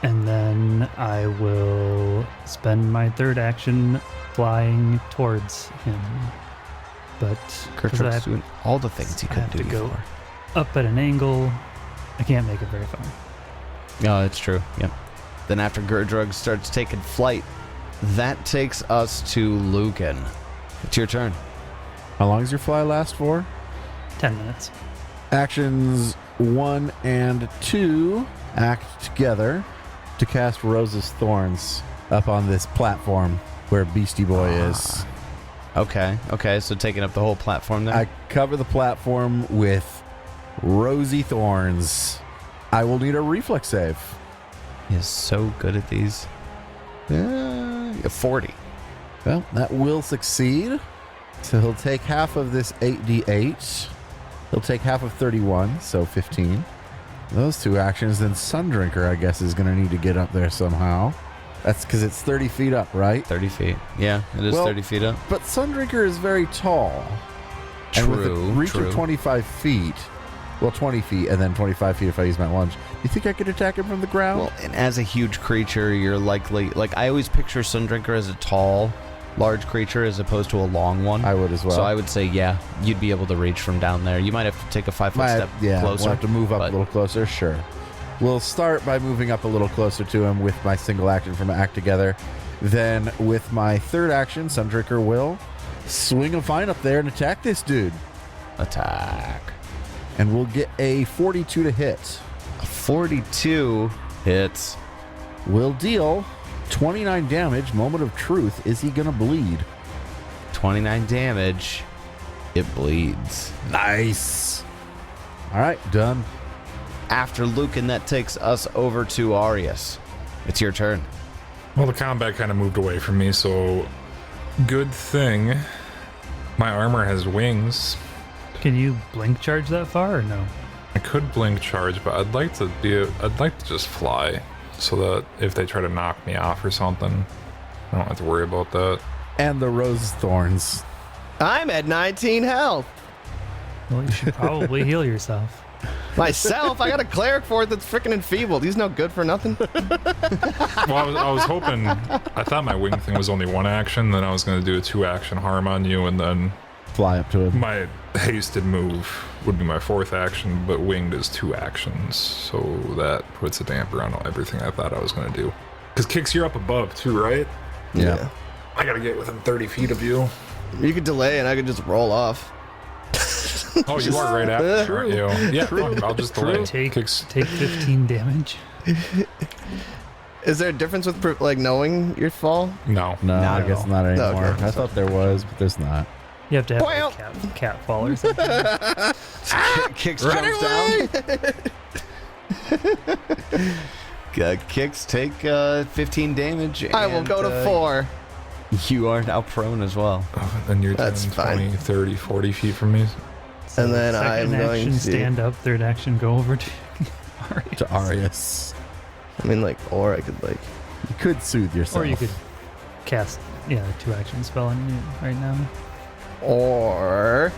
And then I will spend my third action flying towards him. But 'cause I Gurdrug's have, doing all the things he I couldn't have do to go before. up at an angle, I can't make it very far. No, it's true. Yep. Then after Gurdrug starts taking flight, that takes us to Lucan. It's your turn. How long does your fly last for? 10 minutes. Actions 1 and 2 act together to cast Rose's Thorns up on this platform where Beastie Boy is. Okay, so taking up the whole platform there. I cover the platform with Rosy Thorns. I will need a reflex save. He is so good at these. 40. Well, that will succeed. So he'll take half of this 8d8. He'll take half of 31, so 15. Those 2 actions, then Sundrinker, I guess, is going to need to get up there somehow. That's because it's 30 feet up, right? 30 feet. Yeah, it is Well, 30 feet up. But Sundrinker is very tall. And with a True, reach true. of 25 feet, well, 20 feet, and then 25 feet if I use my lunge. You think I could attack him from the ground? Well, and as a huge creature, you're likely... Like, I always picture Sundrinker as a tall, large creature as opposed to a long one. I would as well. So I would say, yeah, you'd be able to reach from down there. You might have to take a 5-foot step yeah, closer. we'll have to move up but- a little closer, sure. We'll start by moving up a little closer to him with my single action from Act Together. Then with my third action, Sundrinker will swing a vine up there and attack this dude. attack. And we'll get a 42 to hit. 42 hits. Will deal 29 damage. Moment of truth. Is he gonna bleed? 29 damage. It bleeds. Nice. All right, done. After Lucan, that takes us over to Arius. It's your turn. Well, the combat kind of moved away from me, so good thing my armor has wings. Can you blink charge that far or no? I could blink charge, but I'd like to just fly, so that if they try to knock me off or something, I don't have to worry about that. And the rose thorns. I'm at 19 health. Well, you should probably heal yourself. Myself, I got a cleric for it that's freaking enfeebled. He's no good for nothing. Well, I was hoping, I thought my wing thing was only one action, then I was going to do a 2-action harm on you, and then Fly up to him. my hasted move would be my 4th action, but winged is 2 actions, so that puts a damper on everything I thought I was going to do. Because Kix, you're up above too, right? Yeah. I got to get within 30 feet of you. You could delay and I could just roll off. Oh, you are right after, aren't you? Yeah, fuck, I'll just delay. Take Kix, 15 damage. Is there a difference with like knowing your fall? no. No, Not I at guess all. not anymore. Okay. I thought there was, but there's not. You have to have Well. a cat fall or something. Kix jumps down. Kix take 15 damage. I will and, go to 4. You are now prone as well. And you're That's 10, fine. 20, 30, 40 feet from me. And then I'm Second going action, to stand up. Third action, go over to Arius. To Arius. I mean, like, or I could like. You could soothe yourself. Or you could cast, a 2-action spell on you right now. Or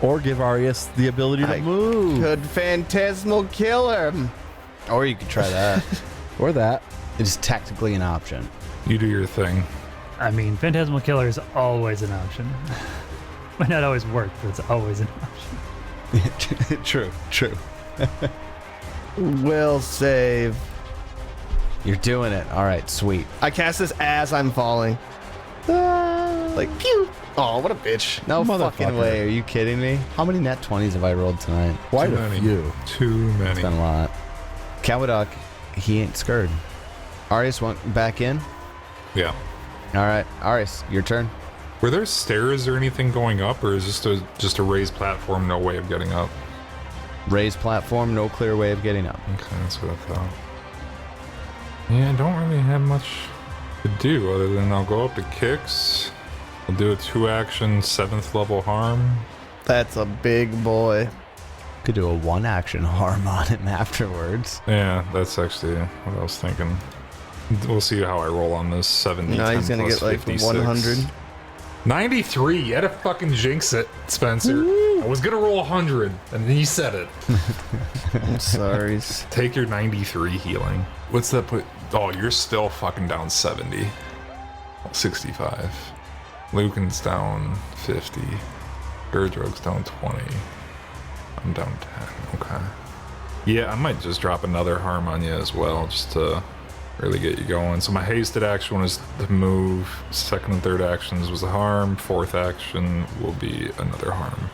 Or give Arius the ability to I move. could phantasmal kill him. Or you could try that. Or that. It is tactically an option. You do your thing. I mean, Phantasmal Killer is always an option. Might not always work, but it's always an option. True. Will save. You're doing it. All right, sweet. I cast this as I'm falling. Like, pew. Oh, what a bitch. No Motherfucker. fucking way. Are you kidding me? How many net 20s have I rolled tonight? Quite Too a many. few. Too many. It's been a lot. Cowaduck, he ain't scared. Arius went back in. Yeah. All right, Arius, your turn. Were there stairs or anything going up, or is this just a raised platform, no way of getting up? Raised platform, no clear way of getting up. Okay, that's what I thought. Yeah, I don't really have much to do other than I'll go up to Kix. I'll do a 2-action 7th level harm. That's a big boy. Could do a 1-action harm on him afterwards. Yeah, that's actually what I was thinking. We'll see how I roll on this 70. Now he's 10 gonna plus get like 56. 100. 93. You had to fucking jinx it, Spencer. I was gonna roll 100, and then you said it. I'm sorry. Take your 93 healing. What's that put? Oh, you're still fucking down 70. 65. Lucan's down 50. Gurdrog's down 20. I'm down 10. Okay. Yeah, I might just drop another harm on you as well, just to really get you going. So my hasted action was the move. 2nd and 3rd actions was a harm. 4th action will be another harm.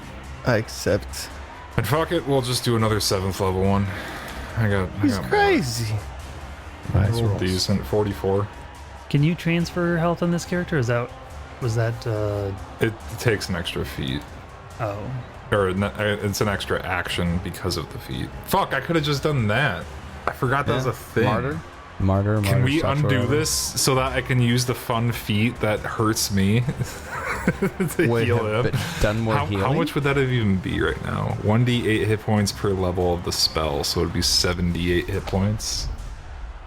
I accept. And fuck it, we'll just do another 7th level one. He's crazy. Nice Rolled rolls. decent. 44. Can you transfer health on this character? Was that It takes an extra feat. oh. Or it's an extra action because of the feat. Fuck, I could have just done that. I forgot that was a thing. Martyr. Can we such undo whatever. this so that I can use the fun feat that hurts me to Wait, heal him? but done more How healing? much would that even be right now? 1d8 hit points per level of the spell, so it'd be 78 hit points.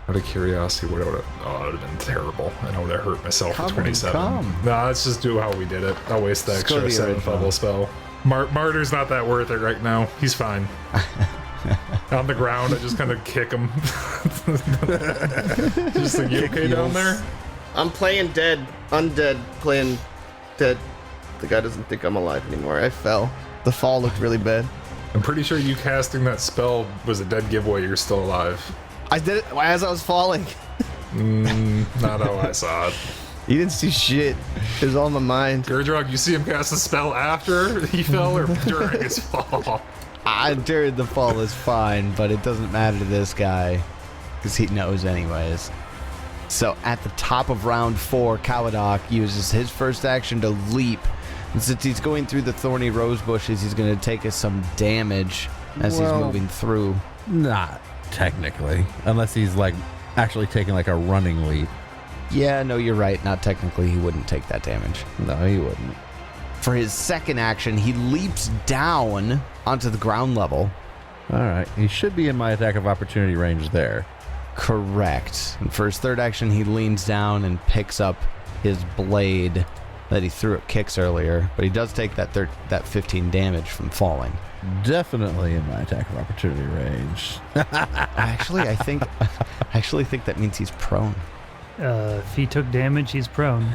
Out of curiosity, what would it? Oh, it would have been terrible, and I would have hurt myself for 27. Nah, let's just do how we did it. I'll waste the Let's go extra the 7th original. level spell. Martyr's not that worth it right now. He's fine. On the ground, I just kind of kick him. Just like, you okay down there? I'm playing dead. Undead. Playing dead. The guy doesn't think I'm alive anymore. I fell. The fall looked really bad. I'm pretty sure you casting that spell was a dead giveaway you're still alive. I did it as I was falling. Not how I saw it. You didn't see shit. It was all in my mind. Gurdrug, you see him cast a spell after he fell or during his fall? During the fall is fine, but it doesn't matter to this guy because he knows anyways. So at the top of round 4, Kawadok uses his first action to leap. And since he's going through the thorny rose bushes, he's going to take us some damage as he's moving through. Not technically, unless he's like actually taking like a running leap. Yeah, no, you're right. Not technically, he wouldn't take that damage. No, he wouldn't. For his second action, he leaps down onto the ground level. All right, he should be in my attack of opportunity range there. Correct. And for his third action, he leans down and picks up his blade that he threw at Kix earlier, but he does take that 15 damage from falling. Definitely in my attack of opportunity range. I actually think that means he's prone. If he took damage, he's prone.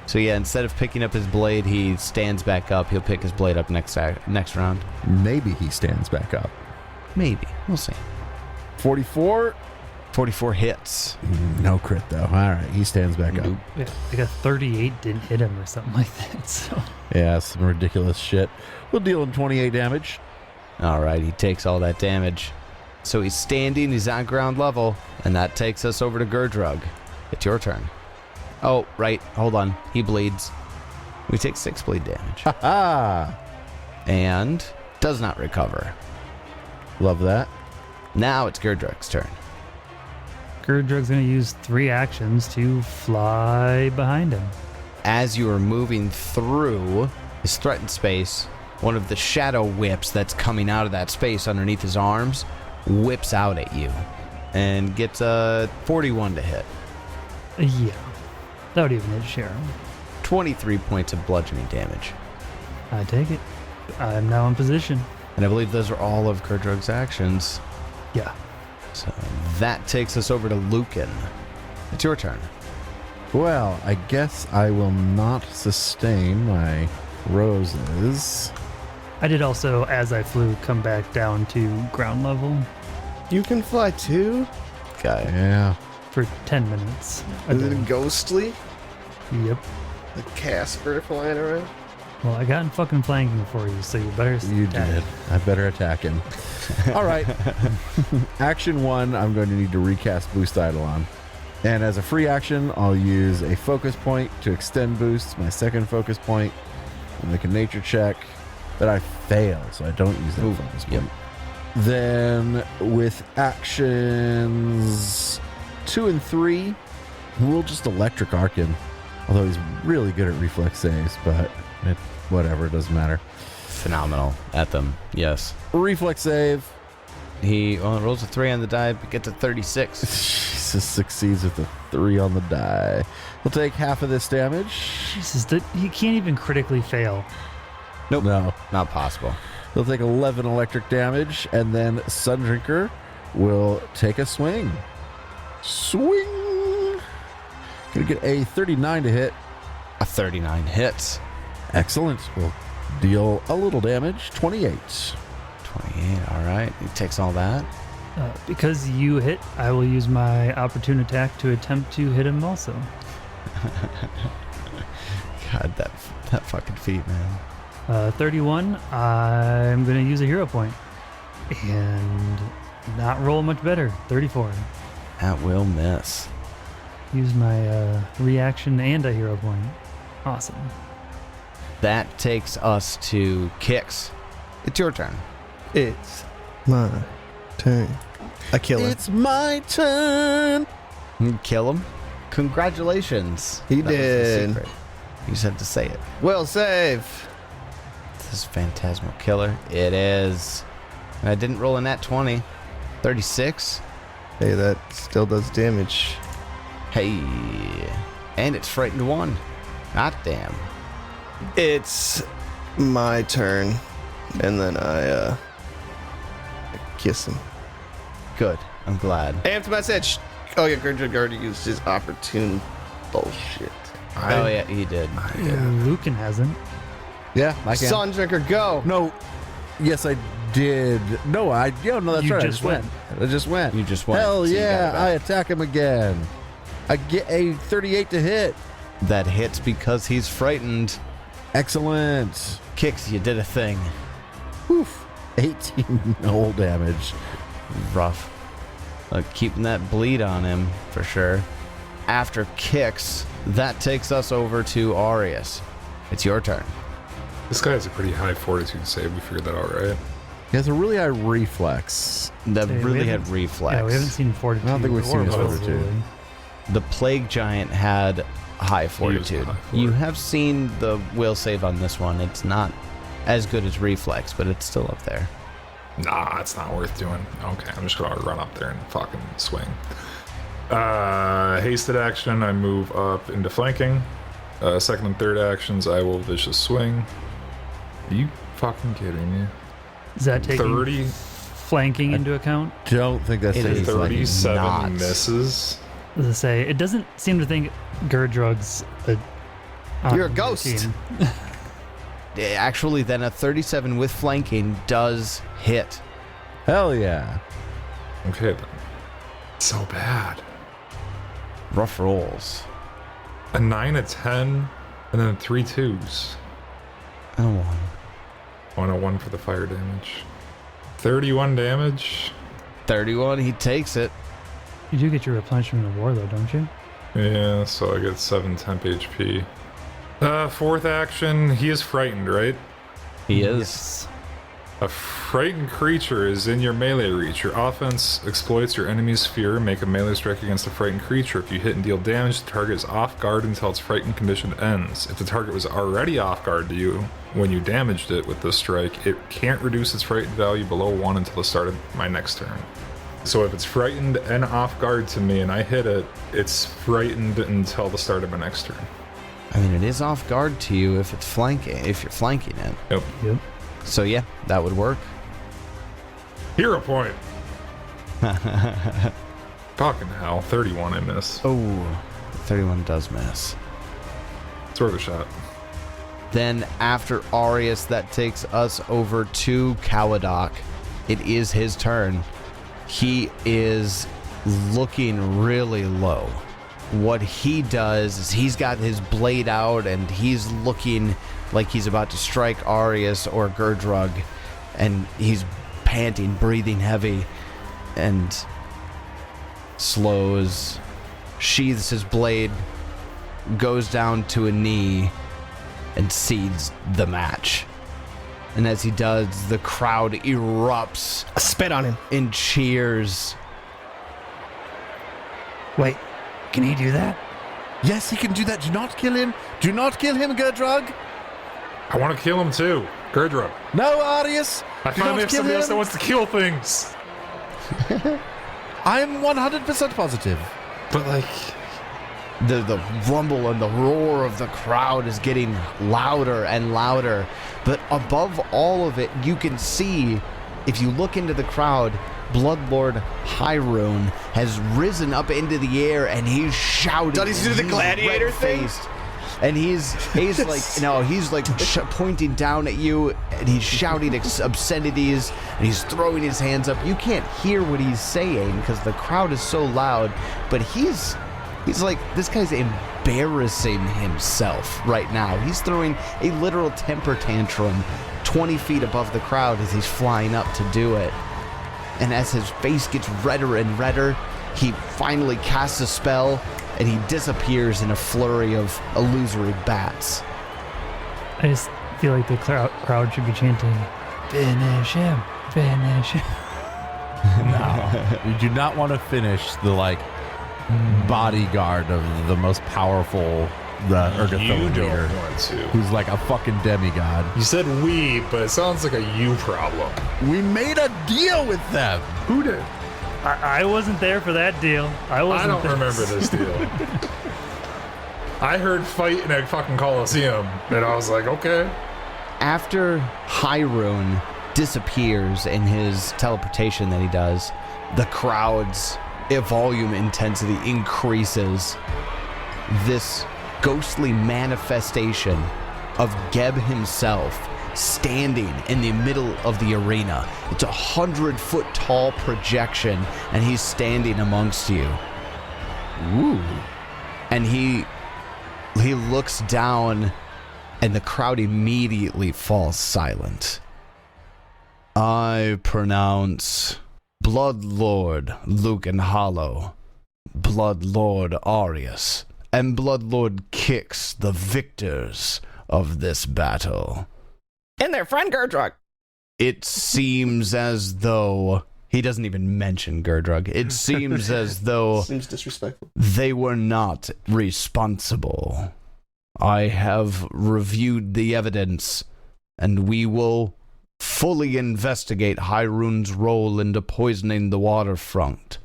So yeah, instead of picking up his blade, he stands back up. He'll pick his blade up next round. Maybe he stands back up. Maybe. We'll see. 44. 44 hits. No crit though. All right, he stands back up. Yeah, like a 38 didn't hit him or something like that. So Yeah, some ridiculous shit. We'll deal him 28 damage. All right, he takes all that damage. So he's standing, he's on ground level, and that takes us over to Gurdrug. It's your turn. Oh, right, hold on. He bleeds. We take 6 bleed damage. Ah, And does not recover. love that. Now it's Gurdrug's turn. Gurdrug's going to use 3 actions to fly behind him. As you are moving through his threatened space, one of the shadow whips that's coming out of that space underneath his arms whips out at you and gets a 41 to hit. Yeah, that would even hit Shaira. 23 points of bludgeoning damage. I take it. I'm now in position. And I believe those are all of Gurdrug's actions. Yeah. So that takes us over to Lucan. It's your turn. Well, I guess I will not sustain my roses. I did also, as I flew, come back down to ground level You can fly too? Okay. Yeah. for 10 minutes. Is it ghostly? Yep. The Casper flying around? Well, I got in fucking flanking for you, so you better You attack. did. I better attack him. All right. Action 1, I'm going to need to recast Boost Eidolon. And as a free action, I'll use a focus point to extend boosts, my second focus point, and make a nature check that I fail, so I don't use that focus point. Then with actions 2 and 3, we'll just Electric Arc him. Although he's really good at reflex saves, but whatever, it doesn't matter. Phenomenal at them. Yes. Reflex save. He rolls a 3 on the die, but gets a 36. Jesus, succeeds with a 3 on the die. He'll take half of this damage. Jesus, he can't even critically fail. Nope. No. Not possible. He'll take 11 electric damage, and then Sundrinker will take a swing. Swing! Gonna get a 39 to hit. A 39 hits. Excellent. We'll deal a little damage. 28. 28. All right. He takes all that. Because you hit, I will use my opportune attack to attempt to hit him also. God, that fucking feat, man. 31, I'm going to use a hero point. And not roll much better. 34. That will miss. Use my reaction and a hero point. Awesome. That takes us to Kix. It's your turn. It's my turn. I kill him. It's my turn. You kill him. Congratulations. He That was the did. secret. You just had to say it. Well, save. This is Phantasmal Killer. It is. And I didn't roll a nat 20. 36. Hey, that still does damage. Hey. And it's Frightened 1. Not damn. It's my turn. And then I kiss him. Good. I'm glad. Amped message. Oh yeah, Gurdrug already used his opportune bullshit. Oh, yeah, he did. Lucan hasn't. Yeah, I can. Sundrinker, go. No. Yes, I did. No, that's You right. just went. I just went. You just went. Hell So you got yeah, it back. I attack him again. I get a 38 to hit. That hits because he's frightened. Excellent. Kicks, you did a thing. Oof. 18 whole damage. Rough. Keeping that bleed on him, for sure. After kicks, that takes us over to Arius. It's your turn. This guy has a pretty high fortitude save. We figured that out, right? He has a really high reflex. That So we really had haven't- reflex. Yeah, we haven't seen fortitude. I don't think we've seen or his willpower, fortitude. really. The Plague Giant had high fortitude. high You fort. have seen the will save on this one. It's not as good as reflex, but it's still up there. Nah, it's not worth doing. Okay, I'm just gonna run up there and fucking swing. Hasted action, I move up into flanking. Second and third actions, I will vicious swing. Are you fucking kidding me? Is that taking 30, flanking into account? Don't think that's It it. is. 37 not. misses. As I say, it doesn't seem to think Gurdrug's a. You're a ghost. Actually, then a 37 with flanking does hit. Hell yeah. Okay then. So bad. Rough rolls. A 9, a 10, and then 3 2s. Oh, one. Oh, and a 1 for the fire damage. 31 damage. 31, he takes it. You do get your replenishment of war, though, don't you? Yeah, so I get 7 temp HP. Fourth action, he is frightened, right? He is. Yes. A frightened creature is in your melee reach. Your offense exploits your enemy's fear. Make a melee strike against a frightened creature. If you hit and deal damage, the target is off guard until its frightened condition ends. If the target was already off guard to you when you damaged it with this strike, it can't reduce its frightened value below 1 until the start of my next turn. So if it's frightened and off guard to me and I hit it, it's frightened until the start of my next turn. I mean, it is off guard to you if it's flanking, if you're flanking it. Yep. Yep. So yeah, that would work. Hero point. Fucking hell. 31 I miss. Oh, 31 does miss. It's worth a shot. Then after Arius, that takes us over to Kawadok. It is his turn. He is looking really low. What he does is he's got his blade out and he's looking like he's about to strike Arius or Gurdrug, and he's panting, breathing heavy, and slows, sheathes his blade, goes down to a knee, and cedes the match. And as he does, the crowd erupts I spit on him. in cheers. Wait, can he do that? Yes, he can do that. Do not kill him. Do not kill him, Gurdrug. I want to kill him too. Gurdrug. No, Arius. I Do finally not have kill somebody else that him. wants to kill things. I'm 100% positive. But like, The rumble and the roar of the crowd is getting louder and louder. But above all of it, you can see, if you look into the crowd, Bloodlord Highrune has risen up into the air and he's shouting. Did he do the He's gladiator thing? red-faced. And he's pointing down at you, and he's shouting obscenities, and he's throwing his hands up. You can't hear what he's saying because the crowd is so loud, but he's like, this guy's embarrassing himself right now. He's throwing a literal temper tantrum 20 feet above the crowd as he's flying up to do it. And as his face gets redder and redder, he finally casts a spell, and he disappears in a flurry of illusory bats. I just feel like the crowd should be chanting, "Finish him! Finish him!" You do not want to finish the bodyguard of the most powerful you Urgathoan don't leader, want to. who's like a fucking demigod. You said we, but it sounds like a you problem. We made a deal with them. Who did? I wasn't there for that deal. I I don't remember this deal. I heard fight in a fucking Coliseum, and I was like, okay. After Highrune disappears in his teleportation that he does, the crowd's volume intensity increases. This ghostly manifestation of Geb himself standing in the middle of the arena. It's 100-foot tall projection, and he's standing amongst you. Ooh. And he He looks down, and the crowd immediately falls silent. I pronounce Bloodlord Lukenhollow, Bloodlord Arius, and Bloodlord Kix the victors of this battle. And their friend Gerdrug. It seems as though... He doesn't even mention Gerdrug. It seems as though... Seems disrespectful. They were not responsible. I have reviewed the evidence, and we will fully investigate Hyrhune's role in poisoning the waterfront.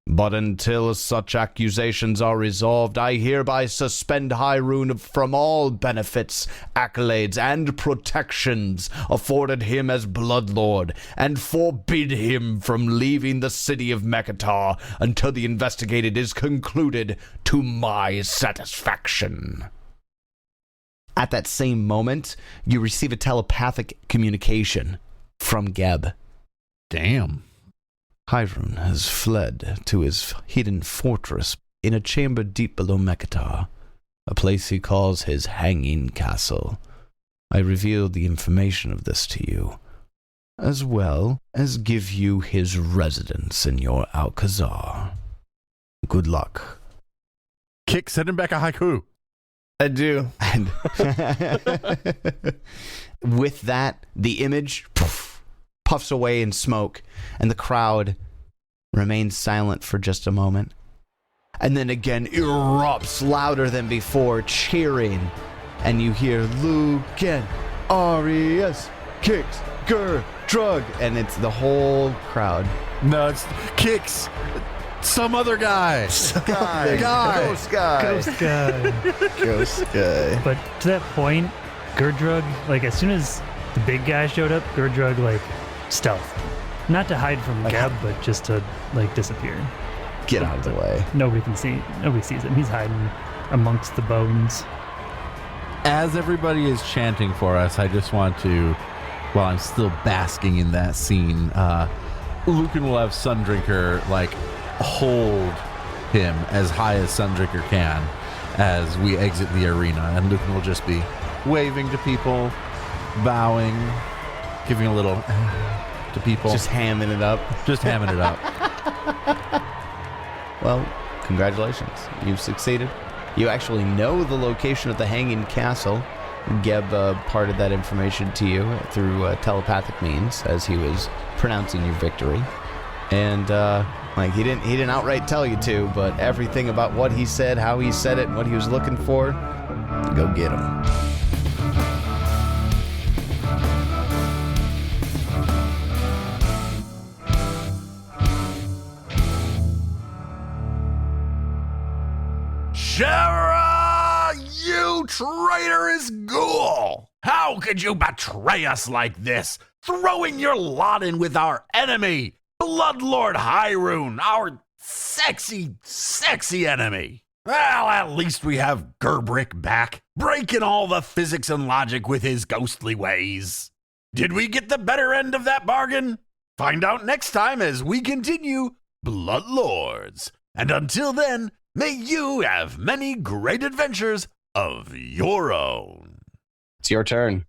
But until such accusations are resolved, I hereby suspend Hyrune from all benefits, accolades, and protections afforded him as Bloodlord, and forbid him from leaving the city of Mekatar until the investigation is concluded to my satisfaction. At that same moment, you receive a telepathic communication from Geb. Damn. Hyrune has fled to his hidden fortress in a chamber deep below Mekatar, a place he calls his hanging castle. I reveal the information of this to you, as well as give you his residence in your Alcazar. Good luck. Kick, send him back a haiku. I do. And with that, the image puffs away in smoke, and the crowd remains silent for just a moment, and then again erupts louder than before, cheering, and you hear Lucan, Arius, Kix, Drug, and it's the whole crowd. No, it's Kicks. Some other guy. Ghost guy. Ghost guy. But to that point, Gerdrug, like, as soon as the big guy showed up, Gerdrug, like, stealth. Not to hide from Geb, but just to, like, disappear. Get out of the way. Nobody sees him. He's hiding amongst the bones. As everybody is chanting for us, I just want to, while I'm still basking in that scene, Lucan will have Sundrinker, like, hold him as high as Sundrinker can as we exit the arena, and Lucan will just be waving to people, bowing, giving a little to people. Just hamming it up. Well, congratulations. You've succeeded. You actually know the location of the Hanging Castle. Geb parted that information to you through telepathic means as he was pronouncing your victory. And like he didn't outright tell you to, but everything about what he said, how he said it, and what he was looking for, go get him. Shaira, you traitorous ghoul! How could you betray us like this, throwing your lot in with our enemy, Bloodlord Highrune, our sexy, sexy enemy? Well, at least we have Gerbrick back, breaking all the physics and logic with his ghostly ways. Did we get the better end of that bargain? Find out next time as we continue Bloodlords. And until then, may you have many great adventures of your own. It's your turn.